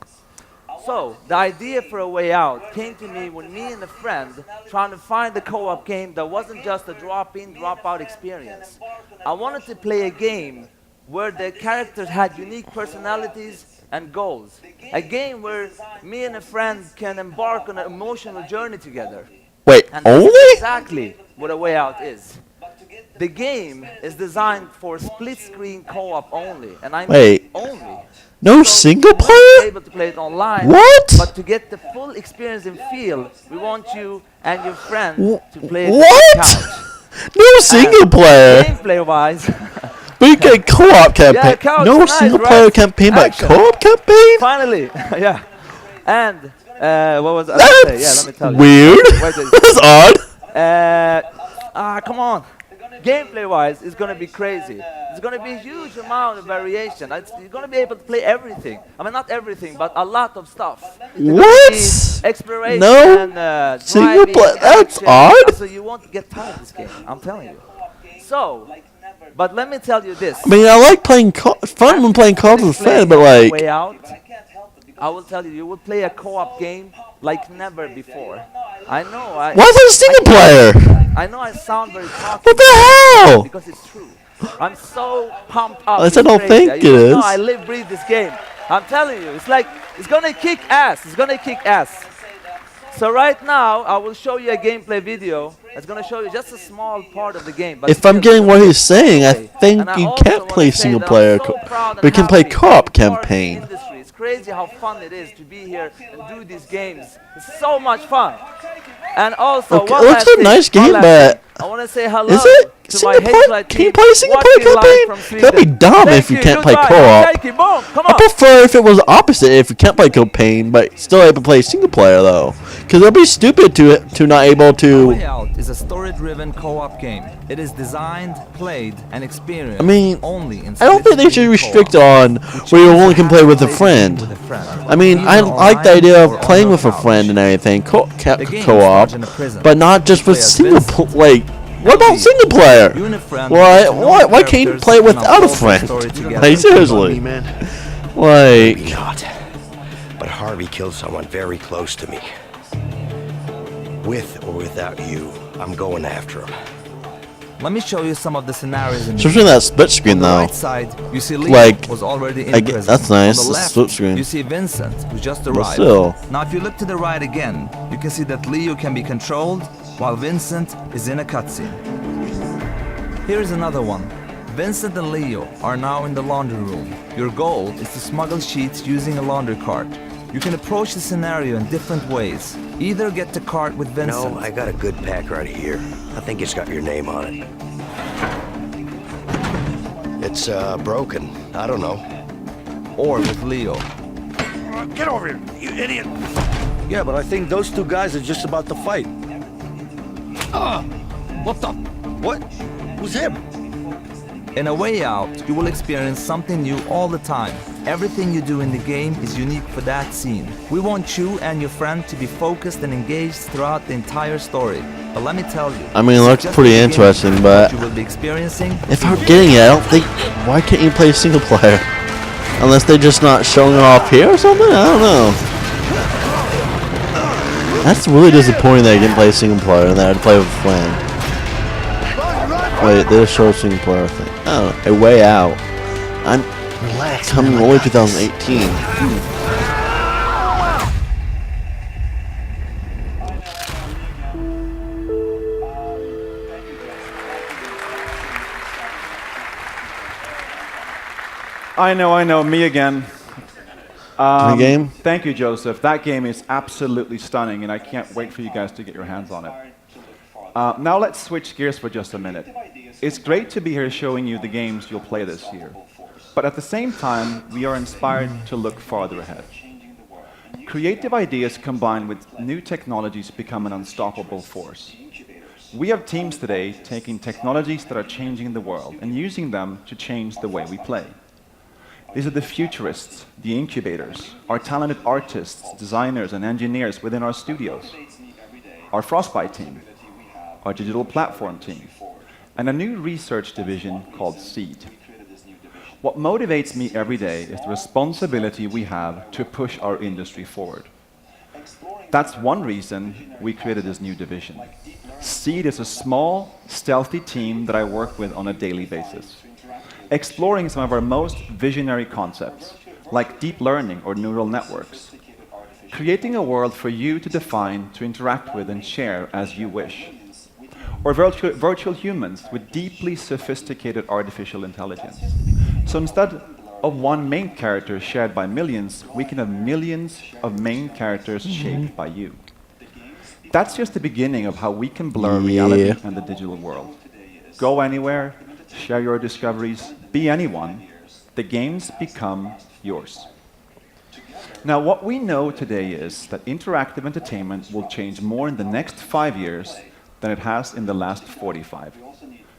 So, the idea for A Way Out came to me when me and a friend trying to find a co-op game that wasn't just a drop-in, drop-out experience. I wanted to play a game where the characters had unique personalities and goals. A game where me and a friend can embark on an emotional journey together. Wait, And that's only? exactly what A Way Out is. The game is designed for split-screen co-op only, and I mean Wait. only. No So single you won't be player? able to play it online. What? But to get the full experience and feel, we want you and your friend to play it on What? the couch. No single player. Gameplay-wise, But you get co-op campaign. yeah, couch, No nice, single right? player campaign, but Action. co-op campaign? Finally, yeah. And what was I going to say? Yeah, let me tell you. Weird. Wait a- That's odd. Come on. Gameplay-wise, it's going to be crazy. There's going to be a huge amount of variation. You're going to be able to play everything. I mean, not everything, but a lot of stuff. What? Exploration, No single driving, player. That's action. odd. So you won't get tired of this game, I'm telling you. So, but let me tell you this. I mean, I like playing fun when playing co-op with a friend, but like, Way Out, I will tell you, you will play a co-op game like never before. I know. Why is it a single player? I know I sound very toxic. What the hell? Because it's true. I'm so pumped up. At least I don't think it is. No, I live, breathe this game. I'm telling you, it's like, it's gonna kick ass. It's gonna kick ass. So right now, I will show you a gameplay video. It's gonna show you just a small part of the game. But If I'm getting what he's saying, I think you can't play single player, but you can play co-op campaign. It's crazy how fun it is to be here and do these games. It's so much fun. And also, Okay, it looks like a nice game, but I want to say hello is it to single my player? Can you play single player campaign? That'd be dumb if you can't play co-op. I prefer if it was the opposite, if you can't play campaign, but still able to play single player though, because it'll be stupid to not able to. Way Out is a story-driven co-op game. It is designed, played, and experienced. I mean, only in I don't think they should restrict on where you only can play with a friend. I mean, I like the idea of playing with a friend and everything, co-op, but not just with single player. What about single player? Why can't you play without a friend? Like, seriously. Like, God. But Harvey killed someone very close to me. With or without you, I'm going after him. Let me show you some of the scenarios in especially that split screen though. right side, you see Leo Like, was already in I get, prison. that's nice. On the The left, split screen. you see Vincent, who just But arrived. still. Now, if you look to the right again, you can see that Leo can be controlled while Vincent is in a cutscene. Here is another one. Vincent and Leo are now in the laundry room. Your goal is to smuggle sheets using a laundry cart. You can approach the scenario in different ways. Either get the cart with Vincent. No, I got a good pack right here. I think it's got your name on it. It's broken. I don't know. Or with Leo. Get over here, you idiot! Yeah, but I think those two guys are just about to fight. What the? What? Who's him? In A Way Out, you will experience something new all the time. Everything you do in the game is unique for that scene. We want you and your friend to be focused and engaged throughout the entire story. But let me tell you, I mean, it looks pretty interesting, but you will be experiencing. if I'm getting it, I don't think. Why can't you play single player? Unless they're just not showing it off here or something? I don't know. That's really disappointing that I didn't play single player and that I had to play with a friend. Wait, they just show a single player thing. Oh, A Way Out. I'm coming only 2018. I know, me again. Game? Thank you, Joseph. That game is absolutely stunning, and I can't wait for you guys to get your hands on it. Now let's switch gears for just a minute. It's great to be here showing you the games you'll play this year. But at the same time, we are inspired to look farther ahead. Creative ideas combined with new technologies become an unstoppable force. We have teams today taking technologies that are changing the world and using them to change the way we play. These are the futurists, the incubators, our talented artists, designers, and engineers within our studios, our Frostbite team, our digital platform team, and a new research division called Seed. What motivates me every day is the responsibility we have to push our industry forward. That's one reason we created this new division. Seed is a small, stealthy team that I work with on a daily basis, exploring some of our most visionary concepts, like deep learning or neural networks, creating a world for you to define, to interact with, and share as you wish, or virtual humans with deeply sophisticated artificial intelligence. So instead of one main character shared by millions, we can have millions of main characters shaped by you. That's just the beginning of how we can blur reality and the digital world. Go anywhere, share your discoveries, be anyone, the games become yours. Now, what we know today is that interactive entertainment will change more in the next 5 years than it has in the last 45.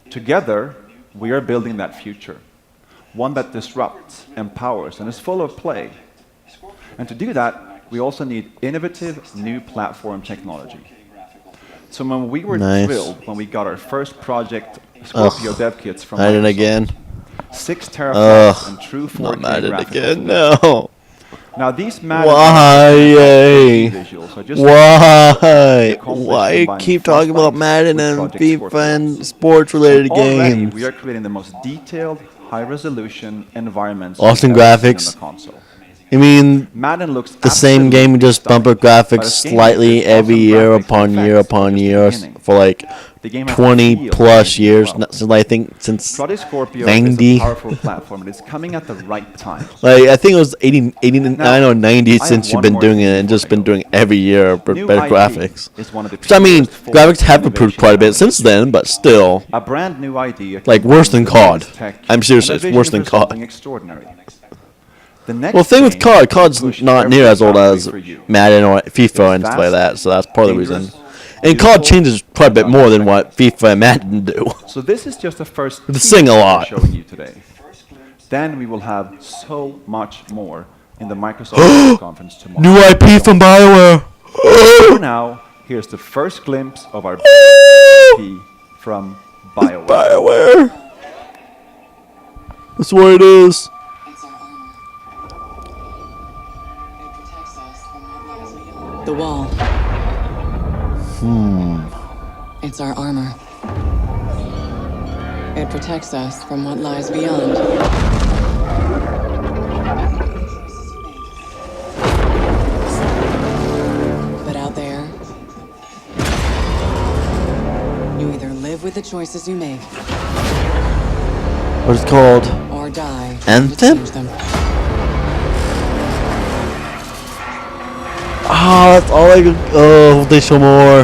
Together, we are building that future, one that disrupts, empowers, and is full of play. And to do that, we also need innovative new platform technology. So when we were thrilled when we got our first project Scorpio dev kits from Microsoft, 6 teraflops and true 4K graphics. No. Now these Why? visuals are just Why? accomplished Why combining keep talking about Frostbite's Madden with and Project FIFA Scorpio. and sports-related Already, games? we are creating the most detailed, high-resolution environments. Awesome you've ever seen graphics. on the console. I mean, Madden looks the same absolutely game, just bump up stunning, graphics but as game slightly makers, every awesome year graphics upon and year effects upon are just the year beginning. for like The game has 20 feel plus amazing years. as well. Since I think since Project Scorpio 90. is a powerful platform. It is coming at the right time. Like I think it was 89 or 90 I since have you've one been more doing thing it and before just I been go. doing it every year for New better IP graphics. is one of the Which I mean, purest forms graphics of have improved quite a bit innovation since then, but still, A brand new idea like worse than combines COD. the latest tech I'm serious, and a it's vision worse than for something COD. extraordinary. The next Well, thing with game COD, will COD's push not every near as old boundary as for you. Madden or FIFA It's and stuff like fast, that, so that's part of the reason. dangerous, And COD beautiful, changes quite a bit more than what FIFA and Madden do. So this is just the first They teaser sing a we're lot. showing you today. Then we will have so much more in the Microsoft conference tomorrow. New IP from BioWare. For now, here's the first glimpse of our IP from BioWare. BioWare. That's what it is. The wall. It's our armor. It protects us from what lies beyond. But out there, you either live with the choices you make What is it called? or die Anthem? to change them. Ah, that's all I could. Oh, they show more.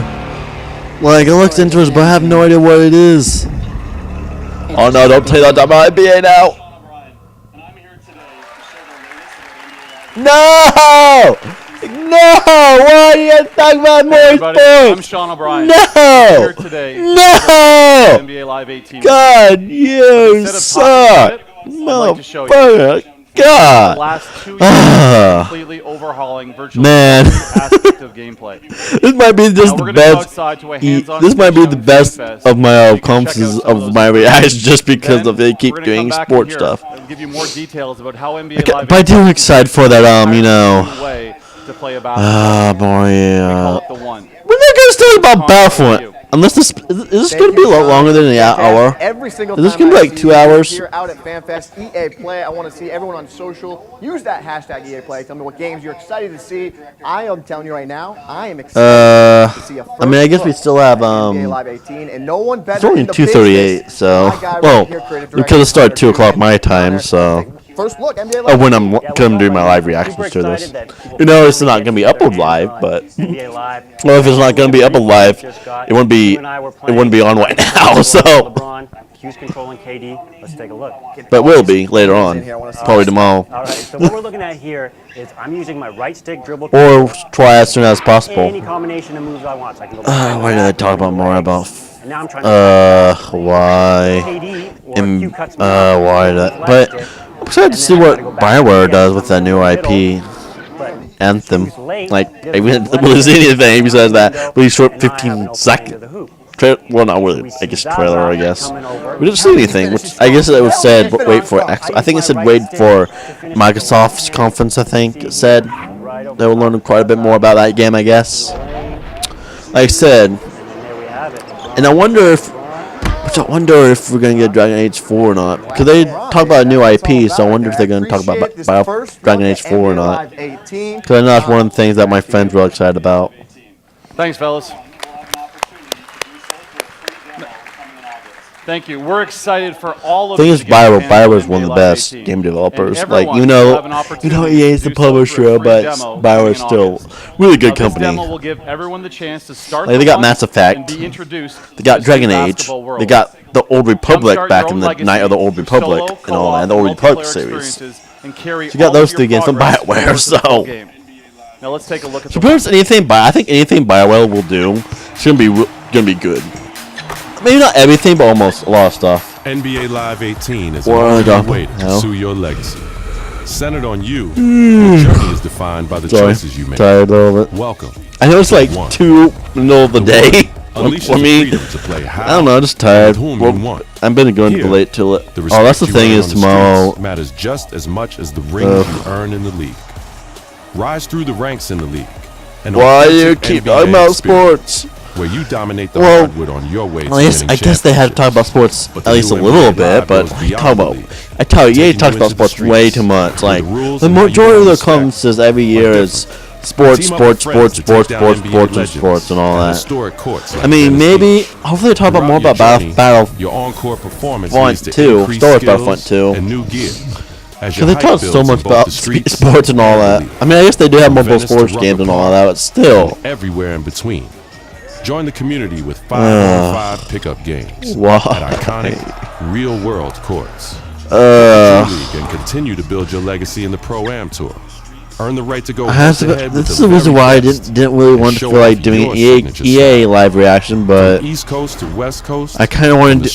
Like, it looks interesting, but I have no idea what it is. Oh no, don't tell that about IBA now. No! No! Why are you talking about more Everybody, I'm sports? Sean O'Brien. No! I'm here today No! NBA Live 18. God, you Instead of suck! talking about it, I'd like to show you. Motherfucker! God! The last 2 years, Ah. completely overhauling virtually Man. every aspect of gameplay. This might be just Now the we're gonna go best. outside to a hands-on This might be show the at best Game Fest. of my You can check conferences out some of those my videos. reactions, just because Then of they keep we're gonna doing come back sports here stuff. and give you more details about how NBA Live But I do 18 excited for that. You know. way to play a Ah, basketball. boy, We call yeah. it the one. We're not gonna talk about Battlefront. Unless this is this gonna be a lot longer than an hour. Every single Is this time gonna be I like see 2 you hours? Here out at FanFest, EA Play. I want to see everyone on social. Use that hashtag EA Play. Tell me what games you're excited to see. I am telling you right now, I am excited to see a I mean, I guess we first still have look at NBA Live 18, and no one better It's only in the 2:38, business so than my guy well, right here, creative we director could have started Connor 2 o'clock Freeman. my time, so. First look, NBA Live Oh, when I'm 18. gonna do my live reactions to this. You know, it's not gonna be upload live, but well, if it's not gonna be upload live, it wouldn't be on right now. So, LeBron, Q's controlling KD. Let's take a look. but will be later on, probably tomorrow, All right. So what we're looking at here is I'm using my right stick dribble. or try as soon as possible. Any combination of moves I want. So I can go Why did I talk about more about? And now I'm trying to Why? KD or And Q cuts me off. why that? But I'm excited to see what BioWare does with that new IP. Anthem. Like, I didn't really see anything besides that really short 15-second well, not really, I guess trailer, I guess. We didn't see anything, which I guess it was said, but wait for X. I think it said wait for Microsoft's conference, I think it said. They will learn quite a bit more about that game, I guess. Like I said, and I wonder if we're going to get Dragon Age 4 or not. Because they talk about a new IP, so I wonder if they're going to talk about Dragon Age 4 or not. Because I know that's one of the things that my friends were excited about. Thanks, fellas. Thank you. We're excited for all of The thing you is, to get to BioWare is NBA one of the Live best 18. game developers. And Like, everyone will have an opportunity EA is to the do so for a publisher, free but demo BioWare is in still August. really good This company. demo will give everyone the chance to start Like, they the got fun Mass Effect, and be introduced they got to Dragon the Age, basketball world. they got the Old Republic Jumpstart back your in own the legacy Night of the Old through Republic solo, and all that, and the co-op, Old Republic multiplayer series. experiences, and carry So you got all those of 3 your games from progress BioWare, towards the full so. game. Now let's take a look at So the pretty much anything, I think anything BioWare will do is gonna be good. Maybe not everything, but almost a lot of stuff. NBA Live 18 is What are a you talking way to about? pursue your legacy. Centered on you, your journey is defined by the choices you make. Tired of it. Welcome. I know it's like 2 in the middle of the day Unleashes for the me. freedom to play how I don't know, just tired. and with whom Well, you want. I'm gonna go Here, late till it. the Oh, that's the respect you thing earn is on the tomorrow. streets matters just as much as the rings you earn in the league. Rise through the ranks in the league. An Why you authentic keep NBA talking about experience sports? Where you dominate the Well, hardwood on your way to At least winning I guess they had to talk about sports But at the least a new little NBA bit, Live but goes beyond talk the about. league, I tell you, EA taking talks you about into the sports way streets too much. where Like the rules the and how you majority of earn their respect conferences every year is sports, Team up with sports, friends sports, to take sports, down sports, NBA sports, and legends sports, and all at that. historic courts like I mean, Venice maybe Beach. hopefully they talk about more Throughout about your journey, Battle your encore performance Front needs to 2, increase Star Wars skills Battlefront 2. and new gear. As Because your they hype talk so builds much in both about the streets sports and all the that. league. I mean, I guess they do have From multiple Venice to sports Rucker games and all Park, that, but still. and everywhere in between. Join the community with 5-on-5 pickup games Why? at iconic, real-world courts. League and continue to build your legacy in the Pro-Am Tour. Earn the right to go head-to-head with This is the the reason very why I best didn't really and want to show feel like off doing your EA signature live reaction, but From East Coast to West Coast, I kind of wanted to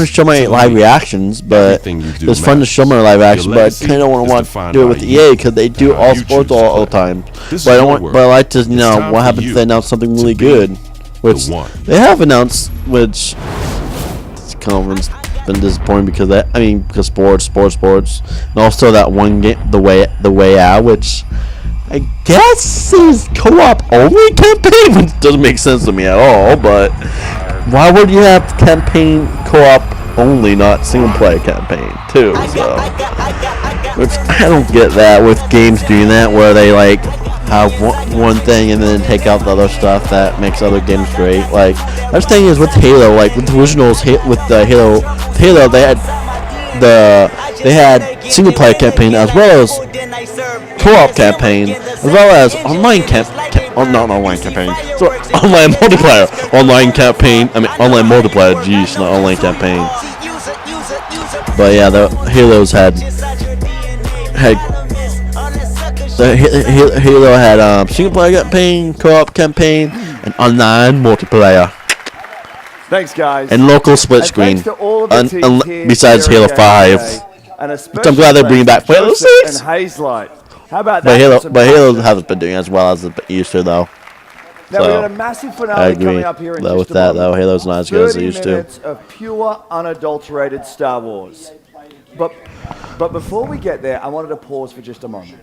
show my live reactions, but everything you do it's fun to show my live action. But I kind of want to do it with EA because they do all sports all the time. But I don't want. But I like to know what happens if they announce something really good, which they have announced, which it's kind of been disappointing because because sports, and also that one game, the way out, which I guess is co-op only campaign, which doesn't make sense to me at all. But why would you have campaign co-op only, not single player campaign too? So, which I don't get that with games doing that, where they like have one thing and then take out the other stuff that makes other games great. Like that's the thing is with Halo, like with the originals, with the Halo, they had single player campaign as well as co-op campaign, as well as online not online campaign, so online multiplayer, online multiplayer. Jeez, not online campaign. But yeah, the Halos had Halo had single player campaign, co-op campaign, and online multiplayer. Thanks, guys. And local split screen. Besides Halo 5. Which I'm glad they're bringing back for Halo 6. And Hazelight. How about that? But Halo hasn't been doing as well as it used to, though. Now, we got a massive finale coming up here in just a moment. Though, Halo's not as good as it used to. 30 minutes of pure, unadulterated Star Wars. But before we get there, I wanted to pause for just a moment.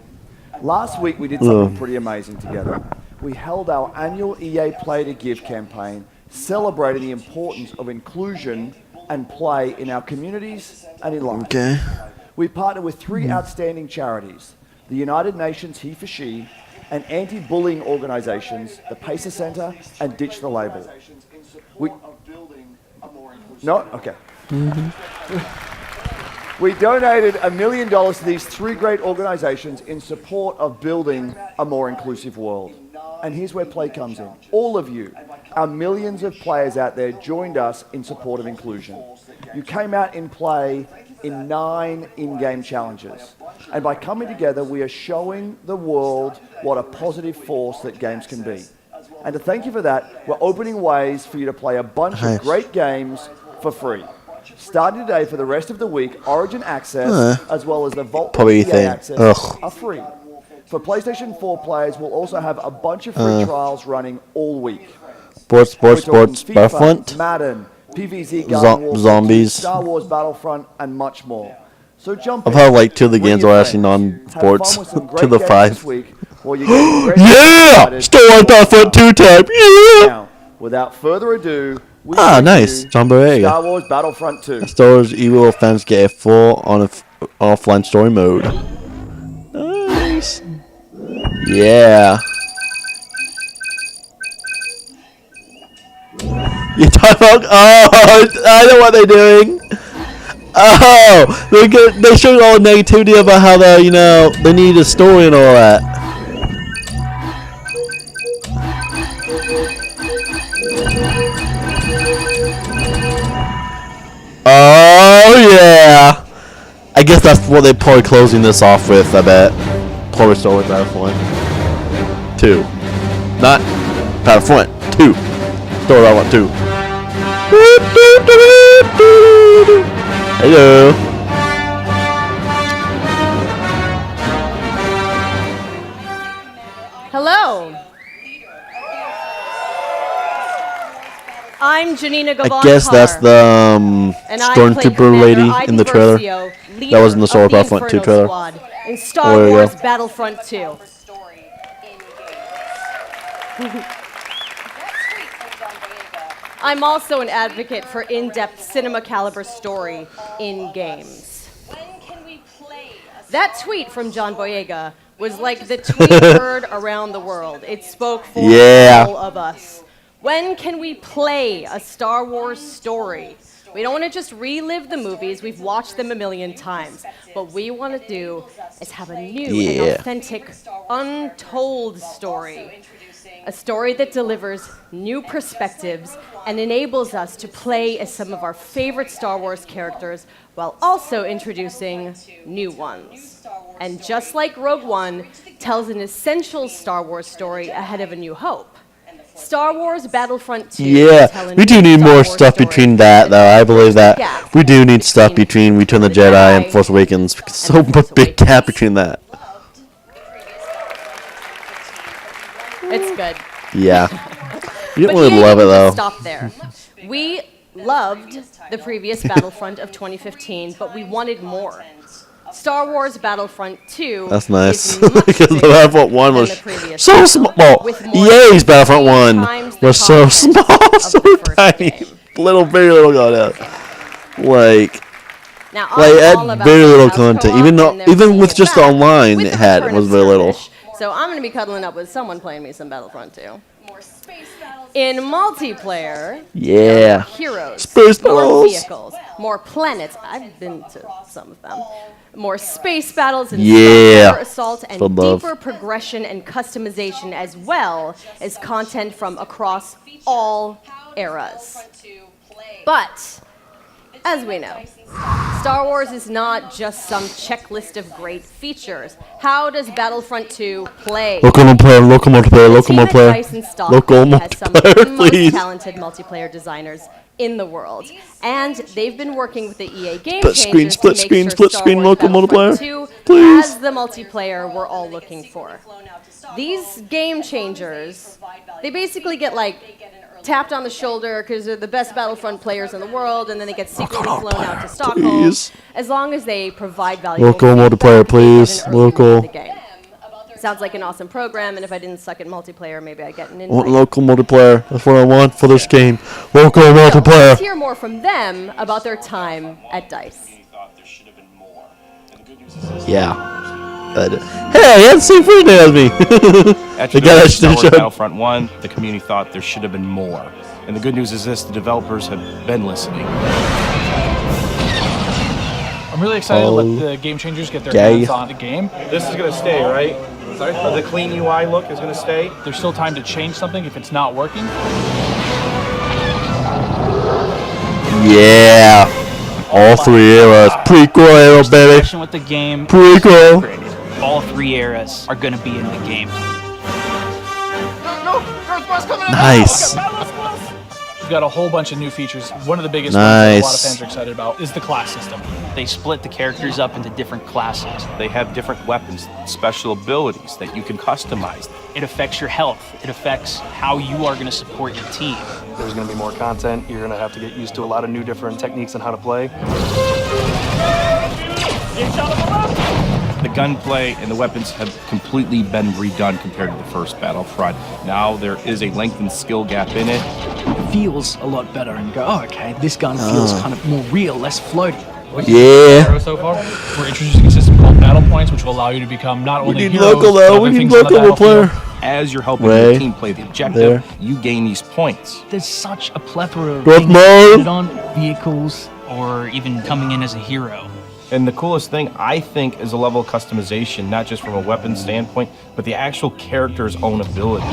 Last week, we did something pretty amazing together. We held our annual EA Play to Give campaign, celebrating the importance of inclusion and play in our communities and in life. Okay. We partnered with 3 outstanding charities, the United Nations He for She, and anti-bullying organizations, the Pacer Center and Ditch the Label. Okay. We donated $1 million to these 3 great organizations in support of building a more inclusive world. And here's where play comes in. All of you, our millions of players out there, joined us in support of inclusion. You came out in play in 9 in-game challenges. And by coming together, we are showing the world what a positive force that games can be. And to thank you for that, we're opening ways for you to play a bunch of great games for free. Starting today for the rest of the week, Origin Access, as well as the Vault EA Access, are free. For PlayStation 4 players, we'll also have a bunch of free trials running all week. Sports, Battlefront, Madden, PvZ, Garden Zombies, Star Wars Battlefront, and much more. So jump in. I've had like 2 of the games are actually non-sports to the 5. Yeah! Star Wars Battlefront 2 type. Yeah! Now, without further ado, nice. John Boyega. Star Wars Battlefront 2. Star Wars Evil fans get a full offline story mode. Nice. Yeah. You talk about? Oh, I know what they're doing. Oh, they showed all the negativity about how they need a story and all that. Oh yeah. I guess that's what they're probably closing this off with. I bet. Probably Star Wars Battlefront 2, not Battlefront 2. Star Wars Battlefront 2. Hello. Hello. I'm Janina Gavankar. I guess that's the Stormtrooper lady in the trailer. That was in the Star Wars Battlefront 2 trailer. In Star Wars Battlefront 2. I'm also an advocate for in-depth cinema caliber story in games. That tweet from John Boyega was like the tweet heard around the world. It spoke for all of us. When can we play a Star Wars story? We don't want to just relive the movies. We've watched them a million times. What we want to do is have a new and authentic, untold story. A story that delivers new perspectives and enables us to play as some of our favorite Star Wars characters while also introducing new ones. And just like Rogue One tells an essential Star Wars story ahead of A New Hope, Star Wars Battlefront 2. Yeah, we do need more stuff between that, though. I believe that we do need stuff between Return of the Jedi and Force Awakens. Because so much big gap between that. It's good. Yeah, you didn't But really EA love it didn't though. just stop there. We loved the previous Battlefront of 2015, but we wanted more. Star Wars Battlefront 2. That's nice is much because the bigger Battlefront 1 than was the previous so title, small. Well, with more EA's than Battlefront 1 times the was so content small, of so the first tiny, game. very little content. Like Now, it I'm all had about very little in-house content. co-op, Even though, and they're even bringing with it just back online, with it the had return was of very little. skirmish. So I'm going to be cuddling up with someone playing me some Battlefront 2. In multiplayer, Yeah. more heroes, Space more battles. vehicles, more planets. I've been to some of them. More space battles and Yeah. Star Assault, and Fun love. deeper progression and customization, as well as content from across all eras. But as we know, Star Wars is not just some checklist of great features. How does Battlefront 2 play? Local multiplayer, local multiplayer, local The team at multiplayer, Dice and Stock local has some of the multiplayer, most please. talented multiplayer designers in the world, and they've been working with the EA Game Split screen, Changers split to make screen, sure split Star screen, Wars local Battlefront multiplayer, 2 please. has the multiplayer we're all looking for. These Game Changers, they basically get like tapped on the shoulder because they're the best Battlefront players in the world, and then they get secretly flown out to Stockholm. please. As long as they provide valuable Local feedback, multiplayer, they please. get an early look Local. at the game. Sounds like an awesome program, and if I didn't suck at multiplayer, maybe I get an I want invite. local multiplayer. That's what I want for this game. Local So, multiplayer. let's hear more from them about their time at DICE. Yeah. Hey, I had the same first name as me. After The guy that the Star Wars showed- Battlefront 1, the community thought there should have been more. And the good news is this, the developers have been listening. I'm really excited to let the Game Changers get their Gay. hands on the game. This is going to stay, right? Sorry? The clean UI look is going to stay? There's still time to change something if it's not working. Yeah. All three eras. Prequel era, baby. With the game, Prequel. all three eras are going to be in the game. Nice. We've got a whole bunch of new features. One of the biggest ones that a lot of Nice. fans are excited about is the class system. They split the characters up into different classes. They have different weapons, special abilities that you can customize. It affects your health. It affects how you are going to support your team. There's going to be more content. You're going to have to get used to a lot of new different techniques on how to play. The gunplay and the weapons have completely been redone compared to the first Battlefront. Now there is a lengthened skill gap in it. It feels a lot better and you go, oh, okay, this gun feels kind of more real, less floaty. Yeah. So far, we're introducing a system called Battle Points, which will allow you to become not We only need heroes, local but though. other We need things on the local battlefield. multiplayer. As you're helping Ray. your team play the objective, There. you gain these points. There's such a plethora of Growth things to mode. put it on, vehicles, or even coming in as a hero. And the coolest thing, I think, is a level of customization, not just from a weapon standpoint, but the actual character's own abilities.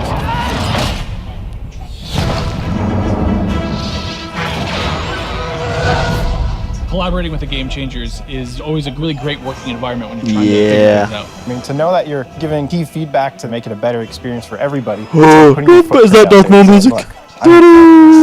Collaborating with the Game Changers is always a really great working environment when you're trying to figure Yeah. things out. I mean, to know that you're giving key feedback to make it a better experience for everybody. Oh, putting your is that footprint out Darth Maul there, music? look,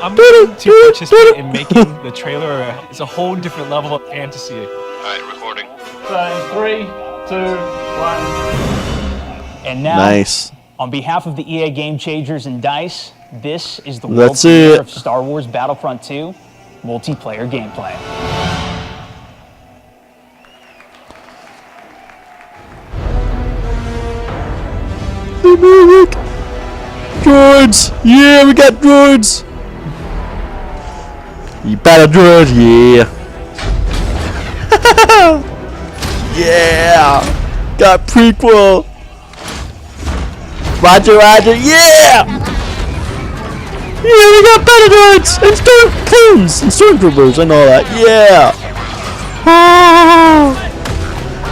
I'm going to participate in making the trailer. It's a whole different level of fantasy. Alright, recording. So, 3, 2, 1. And now, Nice. on behalf of the EA Game Changers and DICE, this is the world That's premiere it. of Star Wars Battlefront 2 multiplayer gameplay. Droids! Yeah, we got droids! You battle droids, yeah! Yeah! Got prequel! Roger, Roger, yeah! Yeah, we got battle droids! And storm clones! And stormtroopers and all that, yeah! Oh!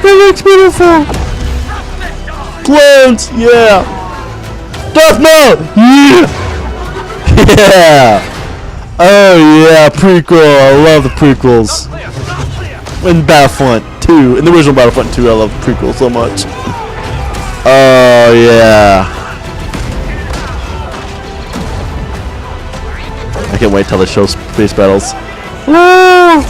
That looks beautiful! Clones, yeah! Darth Maul! Yeah! Yeah! Oh yeah, prequel. I love the prequels. In Battlefront 2, in the original Battlefront 2, I love the prequel so much. Oh yeah. I can't wait till they show space battles. Woo!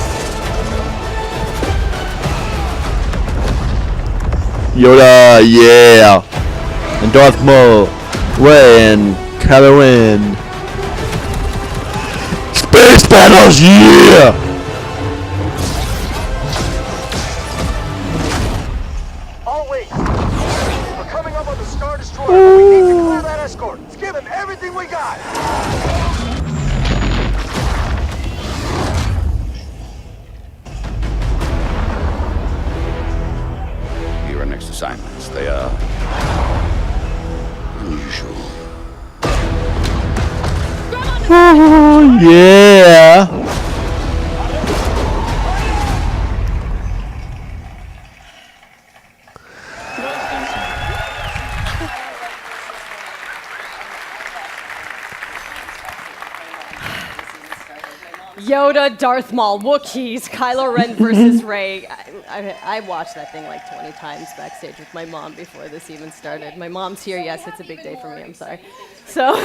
Yoda, yeah! And Darth Maul, Rey, and Kylo Ren. Space battles, yeah! Oh, wait. We're coming up on the Star Destroyer. We need to clear that escort. Let's give him everything we got. Your next assignments, they are unusual. Oh, yeah. Yoda, Darth Maul, Wookiees, Kylo Ren versus Rey. I watched that thing like 20 times backstage with my mom before this even started. My mom's here. Yes, it's a big day for me. I'm sorry. So.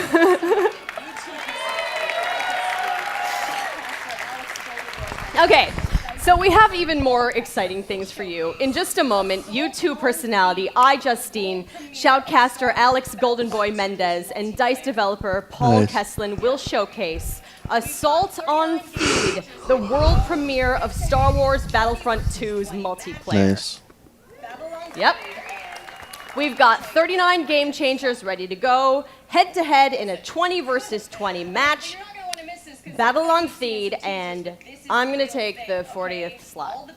Okay, so we have even more exciting things for you. In just a moment, YouTube personality iJustine, shoutcaster Alex Goldenboy Mendez, and DICE developer Paul Nice. Kesslin will showcase Assault on Theed, the world premiere of Star Wars Battlefront 2's multiplayer. Nice. Yep. We've got 39 game changers ready to go, head-to-head in a 20 versus 20 match. Battle on Theed, and I'm gonna take the 40th slot.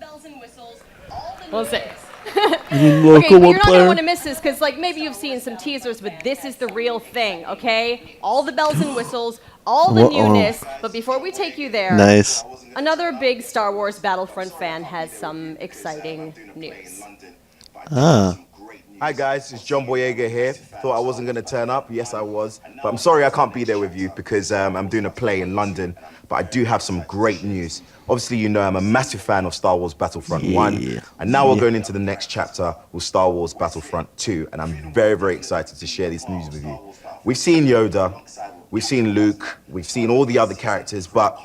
We'll see. Okay, but you're not gonna want to miss this because, like, maybe you've seen some teasers, but this is the real thing, okay? All the bells and whistles, all the newness. But before we take you there, Nice. another big Star Wars Battlefront fan has some exciting news. Ah. Hi guys, it's John Boyega here. Thought I wasn't gonna turn up. Yes, I was. But I'm sorry I can't be there with you because I'm doing a play in London. But I do have some great news. Obviously, you know I'm a massive fan of Star Wars Battlefront 1. And now we're going into the next chapter with Star Wars Battlefront 2. And I'm very, very excited to share this news with you. We've seen Yoda, we've seen Luke, we've seen all the other characters, but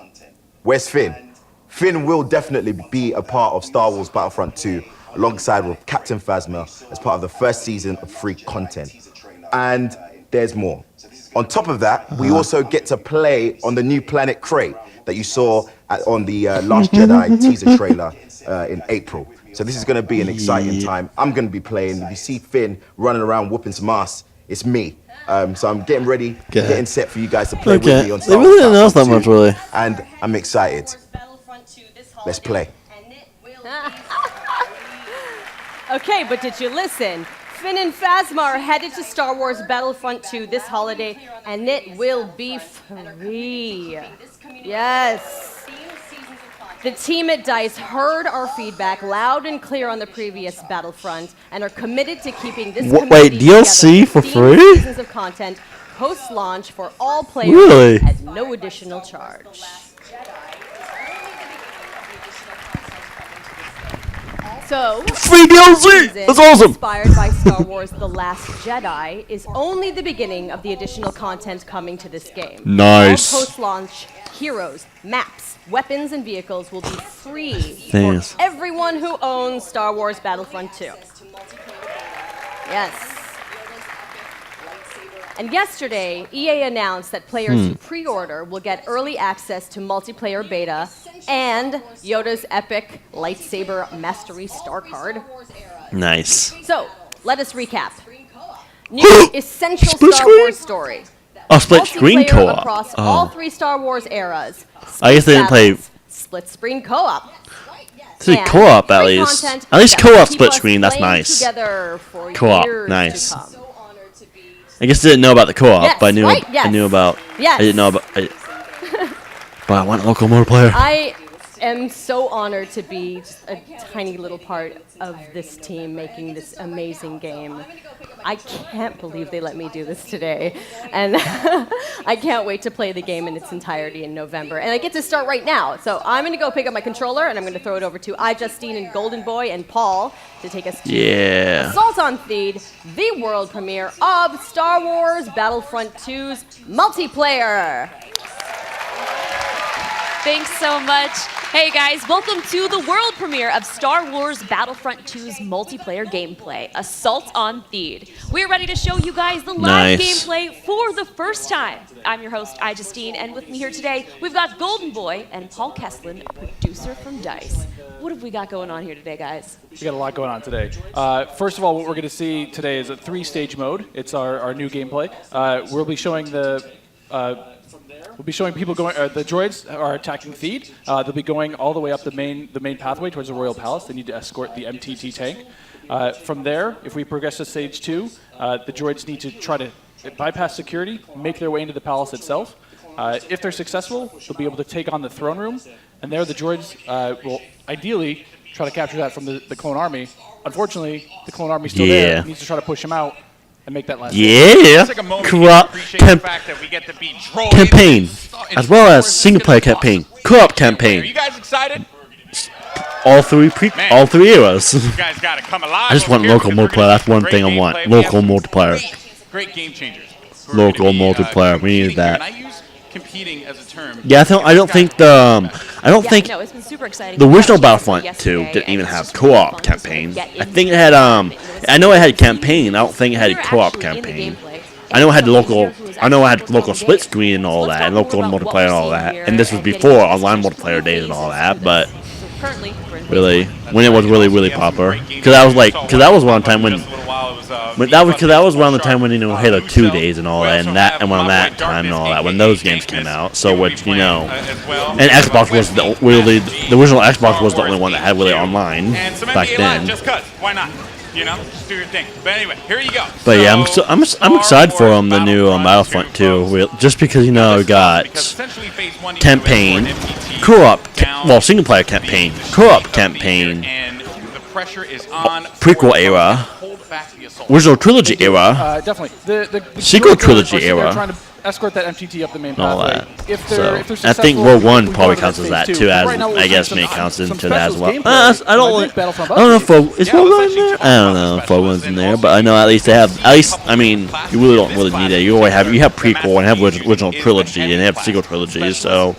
where's Finn? Finn will definitely be a part of Star Wars Battlefront 2 alongside with Captain Phasma as part of the first season of free content. And there's more. On top of that, we also get to play on the new planet Crate that you saw on the Last Jedi teaser trailer in April. So this is going to be an exciting time. I'm going to be playing. If you see Finn running around whooping some ass, it's me. So I'm getting ready, getting set for you guys to play with me on Star Wars. They really didn't announce that much, really. And I'm excited. Let's play. Okay, but did you listen? Finn and Phasma are headed to Star Wars Battlefront 2 this holiday, and it will be free. Yes. The team at DICE heard our feedback loud and clear on the previous Battlefront and are committed to keeping this community Wait, DLC for together with free? seasons of content post-launch for all players Really? at no additional charge. So, Free DLC! That's awesome! Inspired by Star Wars The Last Jedi is only the beginning of the additional content coming to this game. Nice. All post-launch heroes, maps, weapons, and vehicles will be free Thanks. for everyone who owns Star Wars Battlefront 2. Yes. And yesterday, EA announced that players who pre-order will get early access to multiplayer beta and Yoda's epic lightsaber mastery star card. Nice. So, let us recap. New essential Split Star screen? Wars story. Oh, split screen Multiplayer co-op. across Oh. all 3 Star Wars eras. I guess they didn't play. Split screen co-op. See, And co-op at free least. content At least that will co-op keep split us screen. That's playing nice. together for Co-op, years nice. to come. I guess I didn't know about the co-op, Yes, but I knew. right? I Yes. knew about. Yes. I didn't know about. But I want local multiplayer. I am so honored to be just a tiny little part of this team making this amazing game. I can't believe they let me do this today. And I can't wait to play the game in its entirety in November. And I get to start right now. So I'm going to go pick up my controller, and I'm going to throw it over to iJustine and Golden Boy and Paul to take us to Assault on Theed, the world premiere of Star Wars Battlefront 2's multiplayer. Thanks so much. Hey guys, welcome to the world premiere of Star Wars Battlefront 2's multiplayer gameplay, Assault on Theed. We're ready to show you guys the live gameplay for the first time. I'm your host, iJustine, and with me here today, we've got Golden Boy and Paul Kesslin, producer from DICE. What have we got going on here today, guys? We got a lot going on today. First of all, what we're going to see today is a 3-stage mode. It's our new gameplay. We'll be showing We'll be showing people going. The droids are attacking Theed. They'll be going all the way up the main pathway towards the Royal Palace. They need to escort the MTT tank. From there, if we progress to stage 2, the droids need to try to bypass security, make their way into the palace itself. If they're successful, they'll be able to take on the throne room, and there the droids will ideally try to capture that from the clone army. Unfortunately, the clone army's still there. It needs to try to push them out and make that last Co-op campaign, as well as single-player campaign, co-op campaign. Are you guys excited? All three eras. You guys got to come alive. I just want local multiplayer. That's one thing I want. Local multiplayer. Great game changers. Local multiplayer. We needed that. And I use competing as a term. Yeah, I don't think no, it's been super exciting. the original Battlefront 2 didn't even have co-op campaign. I think it had I know it had campaign. I don't think it had a co-op campaign. I know it had local split screen and all that, and local multiplayer and all that. And this was before online multiplayer days and all that, but really, when it was really popular, because that was around the time when that was around the time when Halo 2 days and all that, and around that time and all that, when those games came out. So which and Xbox was the original Xbox was the only one that had really online back then. Just cuz, why not? Just do your thing. But anyway, here you go. But yeah, I'm excited for the new Battlefront 2, just because we got campaign, co-op, single player campaign, co-op campaign, prequel era, original trilogy era, definitely the sequel trilogy era. Trying to escort that MTT up the main all pathway. that. If they're I think successful, Rogue One we probably go to counts as phase that 2. too. As Right now, I guess some- may counts some into that as well. specials I gameplay. don't think Battlefront know if Buffalo is Rogue One in there. I don't know if Rogue One's in there, but I know at least they have. At least I mean, you really don't really need it. You have prequel and have original trilogy and have sequel trilogies. So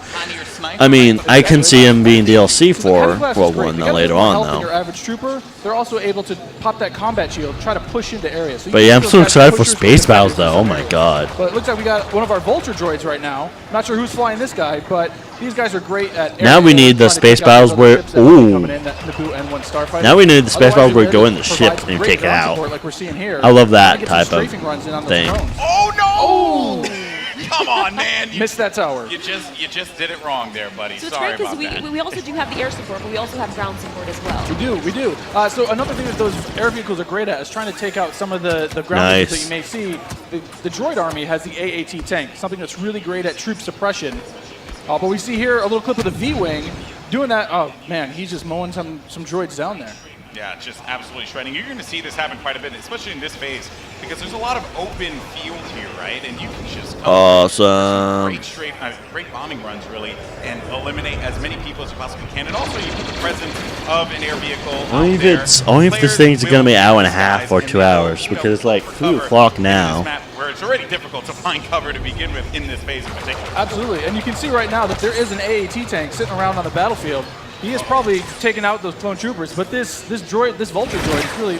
I mean, I can see him being DLC for Rogue One later on Your though. average trooper, they're also able to pop that combat shield, try to push into areas. So you But can yeah, I'm see so those guys excited for push your space way battles to though. Oh my god. But it looks like we got one of our Vulture droids right now. Not sure who's flying this guy, but these guys are great at. Now we need the space battles where Now we need the space battles where we go in the ship and take it out. Like we're seeing here. I love that type of thing. Oh no! Come on, man! You missed that tower. You just did it wrong there, buddy. So it's Sorry great about because that. we also do have the air support, but we also have ground support as well. We do. So another thing that those air vehicles are great at is trying to take out some of the ground vehicles that you may see. The droid army has the AAT tank, something that's really great at troop suppression. But we see here a little clip of the V-Wing doing that. Oh man, he's just mowing some droids down there. Yeah, just absolutely shredding. You're going to see this happen quite a bit, especially in this phase, because there's a lot of open field here, right? And you can just awesome. Great bombing runs, really, and eliminate as many people as you possibly can. And also, you put the presence of an air vehicle. Only if this thing's gonna be an hour and a half or 2 hours, because it's like 3 o'clock now. Where it's already difficult to find cover to begin with in this phase in particular. Absolutely, and you can see right now that there is an AAT tank sitting around on the battlefield. He is probably taking out those clone troopers, but this Vulture droid is really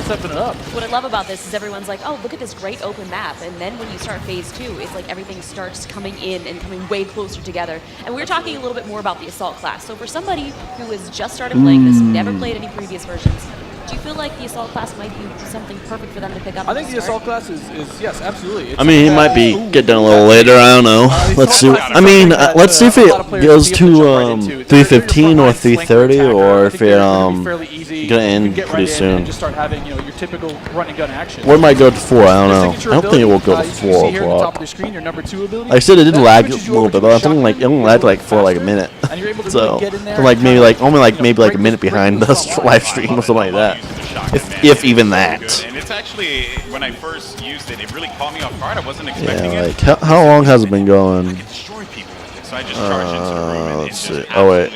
stepping it up. What I love about this is everyone's like, oh, look at this great open map. And then when you start phase 2, it's like everything starts coming in and coming way closer together. And we're talking a little bit more about the assault class. So for somebody who has just started playing this, never played any previous versions, Do you feel like the assault class might be something perfect for them to pick up? I think the assault class is yes, absolutely. It's I mean, he might be getting a little later. I don't know. Let's see. I mean, let's see if it goes to 3:15 or 3:30, or if it gonna end pretty soon. Just start having your typical run and gun action. Or it might go to 4. I don't know. I don't think it will go to 4 o'clock. Like I said, it did lag a little bit, but I think like it only lagged like for like a minute. So like maybe like only like maybe like a minute behind the live stream or something like that, if even that. And it's actually, when I first used it, it really caught me off guard. I wasn't expecting Yeah, it. like how long has it been going? So I just charged into the room and Let's see. Oh wait.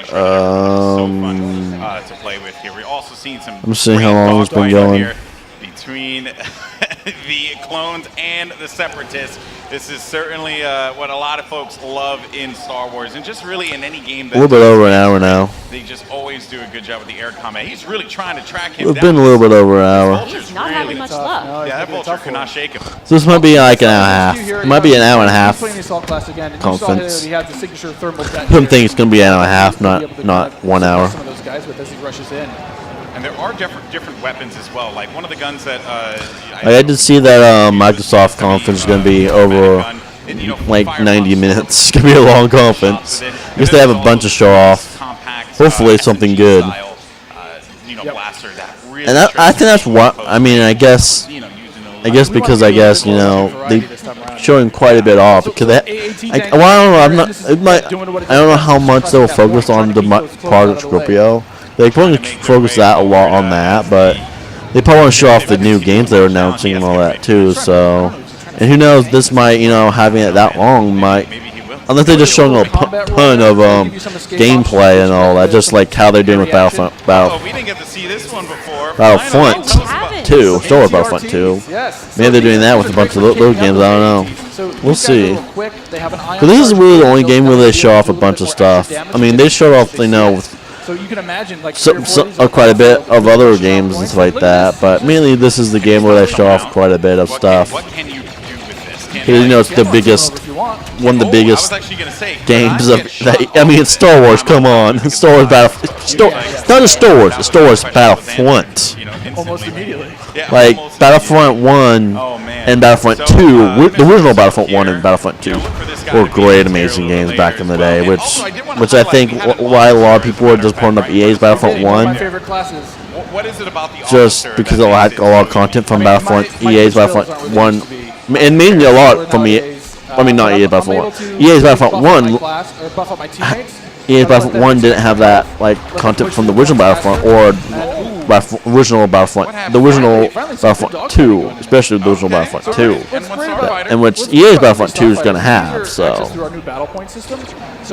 to play with here. We're also seeing some. I'm seeing how long it's been going. Here between the clones and the separatists. This is certainly what a lot of folks love in Star Wars, and just really in any game. A little bit over an hour now. They just always do a good job with the air combat. He's really trying to track him It's down. been a little bit over an hour. He's not having much luck. Yeah, that vulture could not shake him. So this might be like an hour and a half. It might be an hour and a half Playing the assault class again, and conference. he had the signature thermal I don't think it's gonna be an hour and a half, not 1 hour. Some of those guys with as he rushes in. And there are different weapons as well. Like one of the guns that I did see that Microsoft conference is gonna be over like 90 minutes. It's gonna be a long conference. I guess they have a bunch of show off. Hopefully it's something good. And I think that's what I mean. I guess because they showing quite a bit off because I don't know. I don't know how much they'll focus on the Project Scorpio. They probably focus that a lot on that, but they probably want to show off the new games they're announcing and all that too. So, and who knows? This might, having it that long might, unless they're just showing a ton of gameplay and all that, just like how they're doing with Battlefront 2, Star Wars Battlefront 2. Maybe they're doing that with a bunch of little games. I don't know. We'll see. But this is really the only game where they show off a bunch of stuff. I mean, they showed off, So you can imagine like quite a bit of other games and stuff like that, but mainly this is the game where they show off quite a bit of stuff. It's the biggest, one of the biggest games of that. I mean, it's Star Wars. Come on, Star Wars Battlefront. Not just Star Wars. It's Star Wars Battlefront. Almost immediately. Like Battlefront 1 and Battlefront 2, the original Battlefront 1 and Battlefront 2 were great, amazing games back in the day, which I think why a lot of people were just pulling up EA's Battlefront 1, just because it lacked a lot of content from EA's Battlefront 1, and mainly a lot from EA. I mean, not EA's Battlefront 1. EA's Battlefront 1. EA's Battlefront 1 didn't have that content from the original Battlefront or original Battlefront, the original Battlefront 2, especially the original Battlefront 2, and which EA's Battlefront 2 is going to have. So,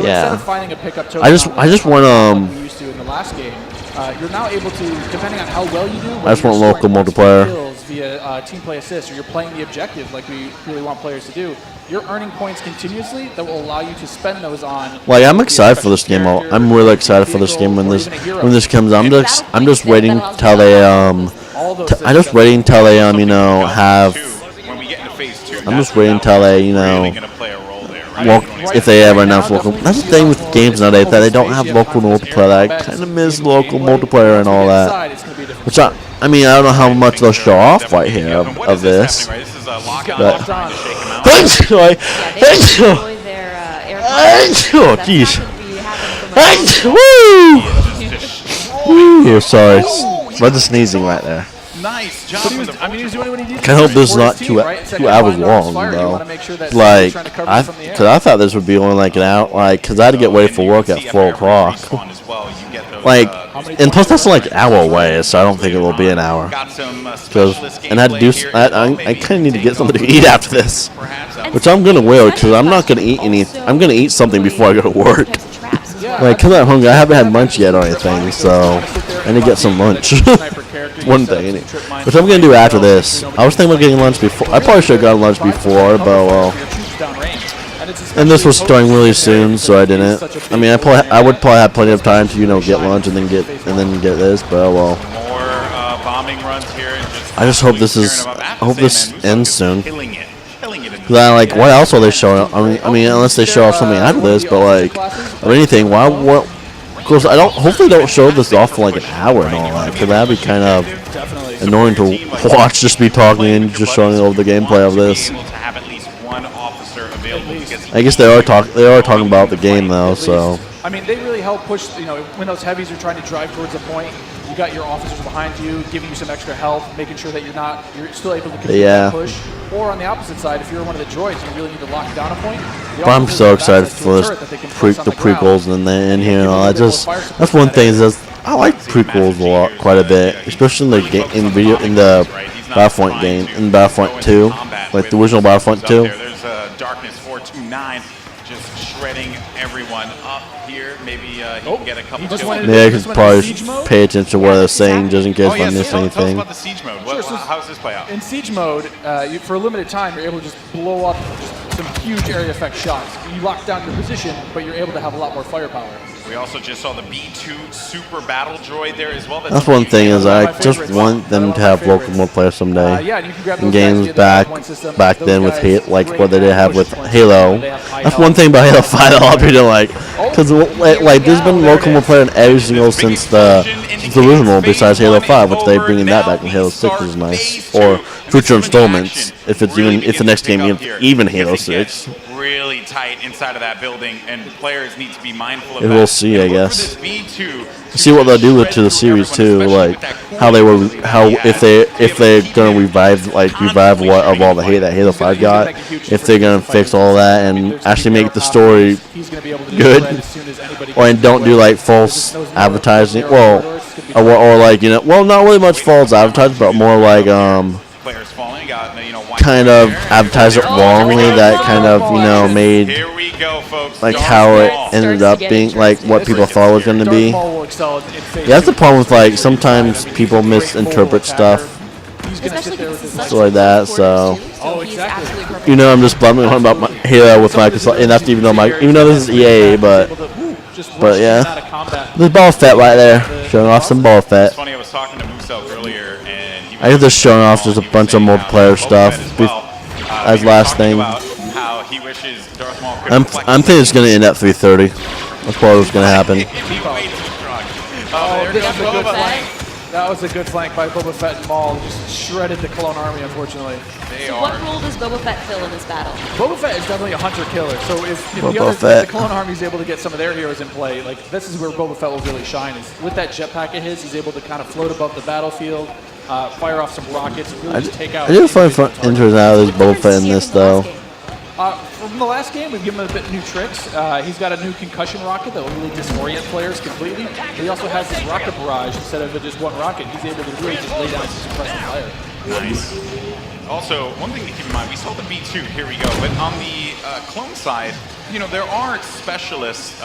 yeah. I just want you're now able to, depending on how well you do, I just want local multiplayer via team play assist, or you're playing the objective like we really want players to do. You're earning points continuously that will allow you to spend those on. Like, I'm excited for this game. I'm really excited for this game when this comes out. I'm just waiting till they have. I'm just waiting till they if they ever announce local. That's the thing with games nowadays, that they don't have local multiplayer. I kind of miss local multiplayer and all that. Which I mean, I don't know how much they'll show off right here of this. But oh jeez. Woo! Sorry, I'm just sneezing right there. Nice job. He was doing what he did. I hope this is not two hours long, though. Like, because I thought this would be only like an hour, because I had to get ready for work at 4 o'clock. And plus that's like an hour away, so I don't think it will be an hour. And I had to do. I kind of need to get something to eat after this, which I'm gonna will, because I'm not gonna eat any. I'm gonna eat something before I go to work. Cause I'm hungry. I haven't had lunch yet or anything, so I need to get some lunch. One thing, which I'm gonna do after this. I was thinking about getting lunch before. I probably should have gotten lunch before, but well. And this was starting really soon, so I didn't. I mean, I would probably have plenty of time to get lunch and then get this, but well. I just hope this ends soon. Cause what else are they showing? I mean, unless they show off something out of this, but or anything. Why? What? course, I don't. Hopefully, they don't show this off for like an hour and all that, because that'd be kind of annoying to watch. Just be talking and just showing over the gameplay of this. I guess they are talking about the game though, so. I mean, they really help push. You know, when those heavies are trying to drive towards a point, you got your officers behind you, giving you some extra health, making sure that you're still able to complete that push. Or on the opposite side, if you're one of the droids and you really need to lock down a point. But I'm so excited for this the prequels and then in here and all that. That's one thing is I like prequels a lot, quite a bit, especially in the Battlefront game, in Battlefront 2, like the original Battlefront 2. There's Darkness 429 just shredding everyone up here. Maybe he can get a couple kills. Yeah, I could probably pay attention to what they're saying just in case I miss anything. Tell us about the siege mode. How does this play out? In siege mode, for a limited time, you're able to just blow up some huge area effect shots. You lock down your position, but you're able to have a lot more firepower. We also just saw the B2 Super Battle Droid there as well. That's one thing is I just want them to have local multiplayer someday. Yeah, and you can grab in games back then with like what they did have with Halo. That's one thing about Halo 5 that a lot of people don't like, because like there's been local multiplayer in every single since the original, besides Halo 5, which they bringing that back in Halo 6 is nice, or future installments if the next game even Halo 6. Really tight inside of that building, and players need to be mindful of that. We'll see, I guess. B2, see what they'll do to the series too, like if they're gonna revive what of all the hate that Halo 5 got, if they're gonna fix all that and actually make the story good, or and don't do like false advertising, or like not really much false advertising, but more like kind of advertise it wrongly, that kind of made like how it ended up being, like what people thought it was going to be. Yeah, that's the problem with like sometimes people misinterpret stuff, stuff like that. So I'm just bumming on about my Halo with Microsoft, and that's even though this is EA, but yeah, there's Boba Fett right there, showing off some Boba Fett. It's funny, I was talking to Muso earlier, and I guess they're showing off just a bunch of multiplayer stuff as last thing. I'm thinking it's gonna end at 3:30. That's probably what's gonna happen. That was a good flank by Boba Fett and Maul. Just shredded the Clone Army, unfortunately. So what role does Boba Fett fill in this battle? Boba Fett is definitely a hunter-killer. So if the Clone Army is able to get some of their heroes in play, like this is where Boba Fett will really shine. Is with that jetpack of his, he's able to kind of float above the battlefield, fire off some rockets, and really just take out. I do find interesting how there's Boba Fett in this though. From the last game, we've given him a bit new tricks. He's got a new concussion rocket that will really disorient players completely. He also has this rocket barrage. Instead of just one rocket, he's able to really just lay down some suppressive fire. Nice. Also, one thing to keep in mind, we saw the B2, here we go, but on the clone side, there are specialist,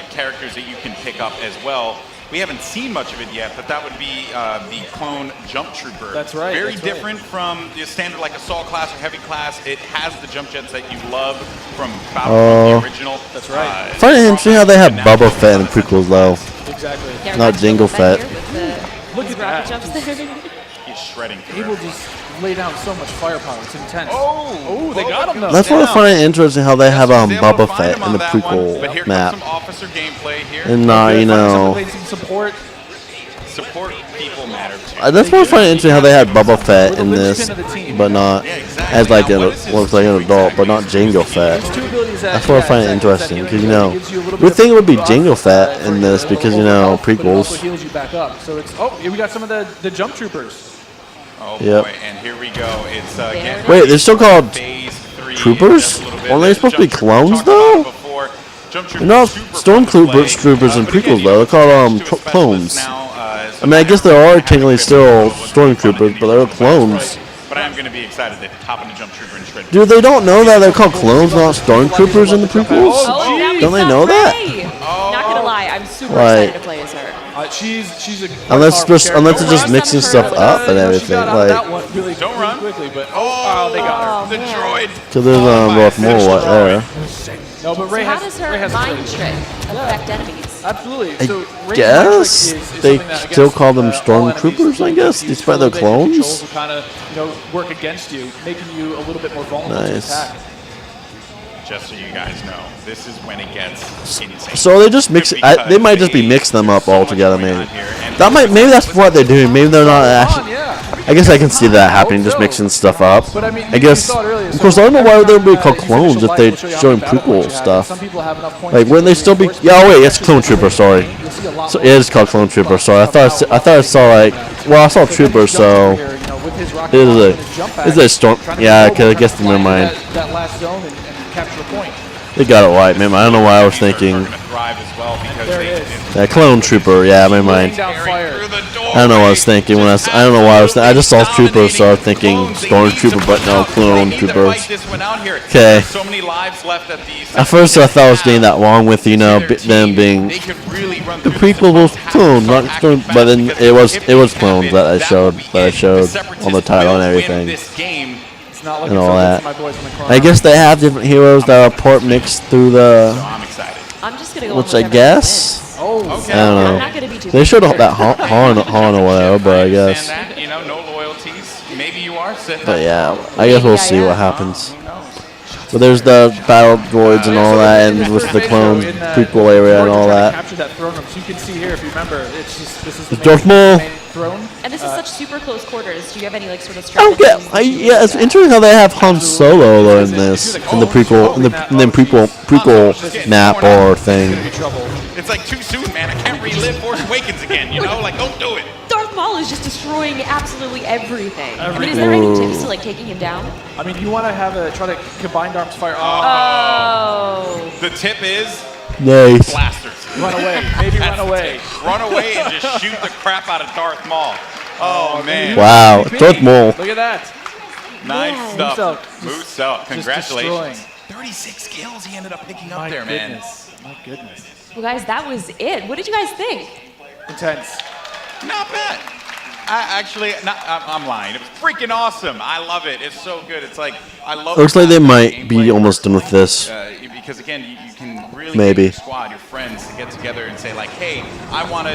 characters that you can pick up as well. We haven't seen much of it yet, but that would be the clone jump trooper. That's right. Very different from the standard like assault class or heavy class. It has the jump jets that you love from Battlefront, the original. That's right. Funny to see how they have Boba Fett in the prequels though. Exactly. Yeah, not Jango Fett. Look at that. Jumps there. He's shredding. Able to just lay down so much firepower. It's intense. Oh, they got him though. That's what I find interesting, how they have Boba Fett in the prequel map. And support people matter too. That's what I find interesting, how they had Boba Fett in this, but not as like looks like an adult, but not Jango Fett. That's what I find interesting, because we think it would be Jango Fett in this because prequels. Heals you back up. So it's we got some of the jump troopers. Oh boy, and here we go. It's wait, they're still called troopers? Aren't they supposed to be clones though? They're not stormtroopers in prequels though. They're called clones. I mean, I guess there are technically still stormtroopers, but they're clones. But I am going to be excited to hop in a jump trooper and shred. Dude, they don't know that they're called clones, not stormtroopers in the prequels? Don't they know that? Not gonna lie, I'm super excited to play as her. She's a unless it's just mixing stuff up and everything. Like, don't run quickly, but they got her. The droid. So there's Roth Mole right there. No, but Ray how does her mind trick affect enemies? Absolutely. So I guess they still call them stormtroopers. I guess despite their clones. Will kind of work against you, making you a little bit more vulnerable to attack. just so you guys know. This is when it gets insane. So they just mix. They might just be mixing them up all together. Maybe maybe that's what they're doing. Maybe they're not actually. I guess I can see that happening, just mixing stuff up. I guess, of course, I don't know why they would be called clones if they're showing prequel stuff. Like, wouldn't they still be? Yeah, oh wait, it's Clone Trooper. Sorry, so it is called Clone Trooper. Sorry, I thought I saw like, well, I saw Trooper, so it is a storm. Yeah, because I guess never mind. That last zone and capture a point. They got it right, man. I don't know why I was thinking. Yeah, Clone Trooper. Yeah, never mind. I don't know what I was thinking when I don't know why I was. I just saw Trooper, so I was thinking Stormtrooper, but no, Clone Troopers. Okay. At first, I thought I was getting that wrong with them being the prequel was clone, not clone, but then it was clones that I showed on the title and everything. And all that. I guess they have different heroes that are part mixed through the. I'm just gonna go which I guess. I don't know. I'm not gonna be too They showed that Han or whatever, but I guess. No loyalties. Maybe you are. But yeah, I guess we'll see what happens. But there's the battle droids and all that, and with the clone prequel area and all that. Capture that throne room. So you can see here, if you remember, it's just this is the Darth Maul. main throne. And this is such super close quarters. Do you have any like sort of strategy? Yeah, it's interesting how they have Han Solo though in this, in the prequel, in the prequel map or thing. It's like too soon, man. I can't relive Force Awakens again. You know, like don't do it. Darth Maul is just destroying absolutely everything. I mean, is there any tips to like taking him down? I mean, you want to try to combine arms fire. Oh. The tip is nice. blasters. Run away. Maybe run away. Run away and just shoot the crap out of Darth Maul. Oh man. Wow, Darth Maul. Look at that. Nice stuff. Moose out. Congratulations. Destroying. 36 kills he ended up picking up there, man. My goodness. Well, guys, that was it. What did you guys think? Intense. Not bad. I'm lying. It was freaking awesome. I love it. It's so good. It's like I love. Looks like they might be almost done with this. Because again, you can really maybe get your squad, your friends to get together and say like, hey, I want to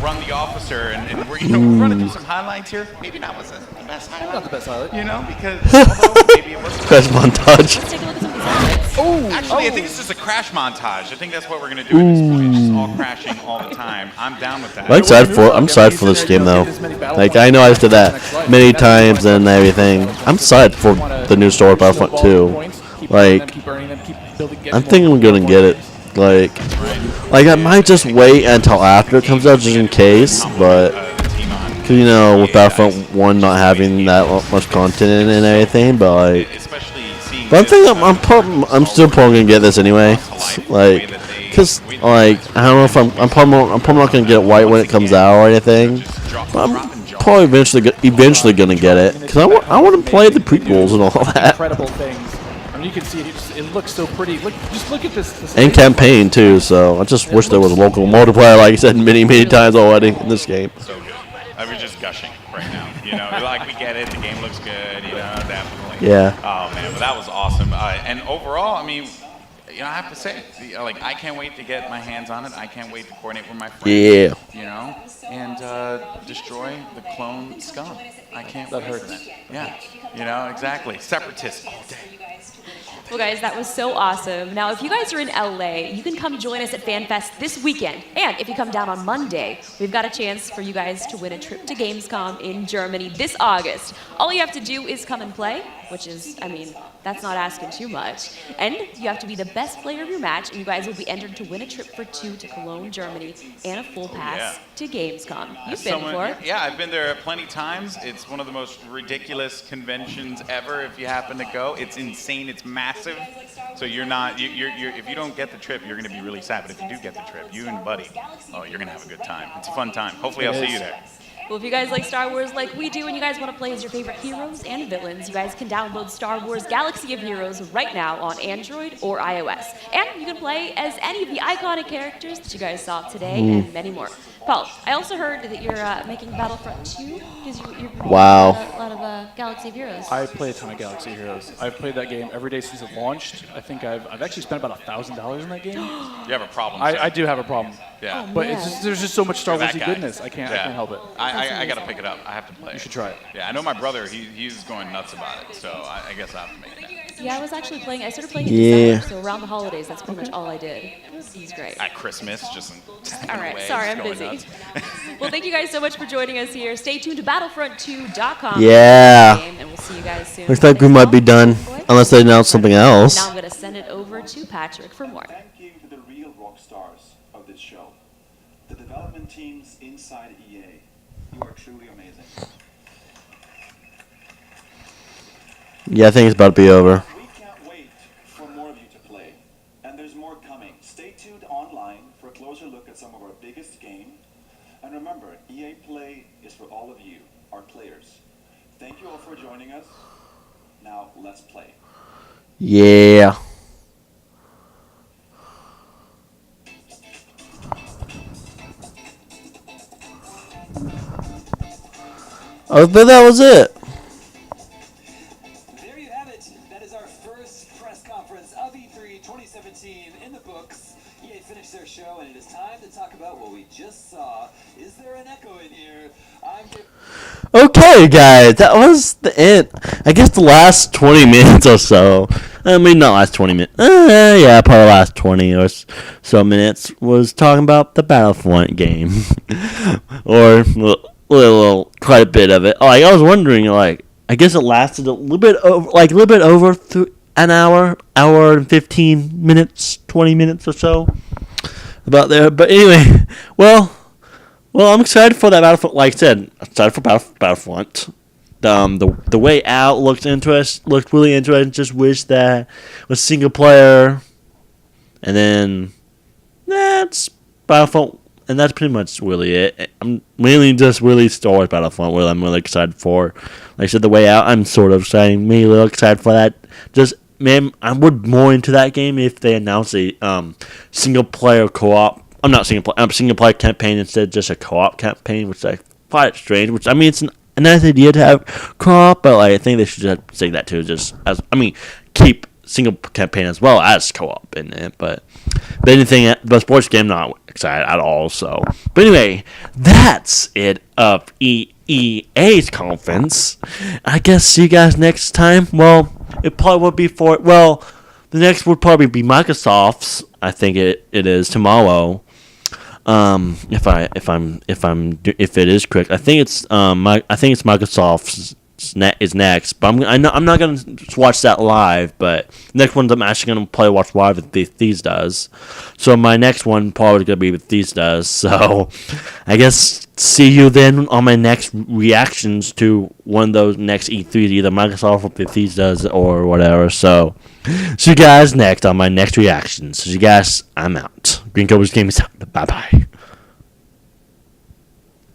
run the officer, and we're running through some highlights here. Maybe not was the best highlight. Not the best highlight. Because although maybe it was best montage. Let's take a look at some of these highlights. Actually, I think it's just a crash montage. I think that's what we're gonna do at this point. Just all crashing all the time. I'm down with that. I'm excited for this game though. Like I know I did that many times and everything. I'm excited for the new Star Wars Battlefront 2. Like I'm thinking we're gonna get it. Like I might just wait until after it comes out just in case, but with Battlefront 1 not having that much content in it and everything, but like. But I'm thinking I'm still probably gonna get this anyway, cause I don't know if I'm probably not gonna get it white when it comes out or anything. But I'm probably eventually gonna get it, cause I want to play the prequels and all that. Incredible things. I mean, you can see it looks so pretty. Just look at this. And campaign too, so I just wish there was local multiplayer, like I said many times already in this game. So good. I was just gushing right now. Like we get it. The game looks good. Definitely. Yeah. Oh man, but that was awesome. And overall, I mean, I have to say, I can't wait to get my hands on it. I can't wait to coordinate with my friends. Yeah. And destroy the clone scum. I can't wait for that. Yeah. Exactly. Separatists all day. Well, guys, that was so awesome. Now, if you guys are in LA, you can come join us at FanFest this weekend. And if you come down on Monday, we've got a chance for you guys to win a trip to Gamescom in Germany this August. All you have to do is come and play, which is, that's not asking too much. And you have to be the best player of your match, and you guys will be entered to win a trip for 2 to Cologne, Germany, and a full pass to Gamescom. You've been before. Yeah, I've been there plenty times. It's one of the most ridiculous conventions ever if you happen to go. It's insane. It's massive. So you're not, if you don't get the trip, you're going to be really sad. But if you do get the trip, you and Buddy, you're going to have a good time. It's a fun time. Hopefully I'll see you there. Well, if you guys like Star Wars like we do and you guys want to play as your favorite heroes and villains, you guys can download Star Wars Galaxy of Heroes right now on Android or iOS. And you can play as any of the iconic characters that you guys saw today and many more. Paul, I also heard that you're making Battlefront 2 because you're playing a lot of Galaxy of Heroes. I play a ton of Galaxy of Heroes. I've played that game every day since it launched. I think I've actually spent about $1,000 in that game. You have a problem. I do have a problem. Yeah. Oh, But there's just so much Star Warsy goodness. I can't help it. I got to pick it up. I have to play it. You should try it. Yeah, I know my brother, he's going nuts about it, so I guess I have to make it. Yeah, I was actually playing. I started playing in Yeah. December, so around the holidays, that's pretty much all I did. It was great. At Christmas, just All right, away, sorry, just I'm going busy. nuts. Well, thank you guys so much for joining us here. Stay tuned to Battlefront2.com. Yeah. And we'll see you guys soon. Looks like we might be done, unless they announce something else. Now I'm going to send it over to Patrick for more. Thank you to the real rock stars of this show, the development teams inside EA. You are truly amazing. Yeah, I think it's about to be over. We can't wait for more of you to play, and there's more coming. Stay tuned online for a closer look at some of our biggest games. And remember, EA Play is for all of you, our players. Thank you all for joining us. Now, let's play. Yeah. I bet that was it. There you have it. That is our first press conference of E3 2017 in the books. EA finished their show, and it is time to talk about what we just saw. Is there an echo in here? Okay, guys, that was the end. I guess the last 20 minutes or so. I mean, not last 20 minutes. Yeah, probably last 20 or so minutes was talking about the Battlefront game, or quite a bit of it. Like I was wondering, like I guess it lasted a little bit over, an hour and 15 minutes, 20 minutes or so, about there. But anyway, well, I'm excited for that Battlefront. Like I said, I'm excited for Battlefront. The way out looked really interesting. Just wish that it was single player, and then that's Battlefront, and that's pretty much really it. I'm mainly just really Star Wars Battlefront, what I'm really excited for. Like I said, the way out, I'm sort of excited. Me a little excited for that. Just man, I would more into that game if they announced a single player co-op. I'm not single player campaign instead of just a co-op campaign, which I find strange. Which I mean, it's a nice idea to have co-op, but like, I think they should just say that too. Keep single campaign as well as co-op in it. But sports game, not excited at all. So, but anyway, that's it of EA's conference. I guess see you guys next time. Well, it probably would be the next would probably be Microsoft's. I think it is tomorrow. If it is correct, I think it's Microsoft's is next. But I'm not gonna watch that live. But next one I'm actually gonna watch live with Bethesda's. So my next one probably gonna be with Bethesda's. So I guess see you then on my next reactions to one of those next E3s, either Microsoft or Bethesda's or whatever. So see you guys next on my next reactions. So you guys, I'm out. GreenCobrasGaming is out. Bye bye.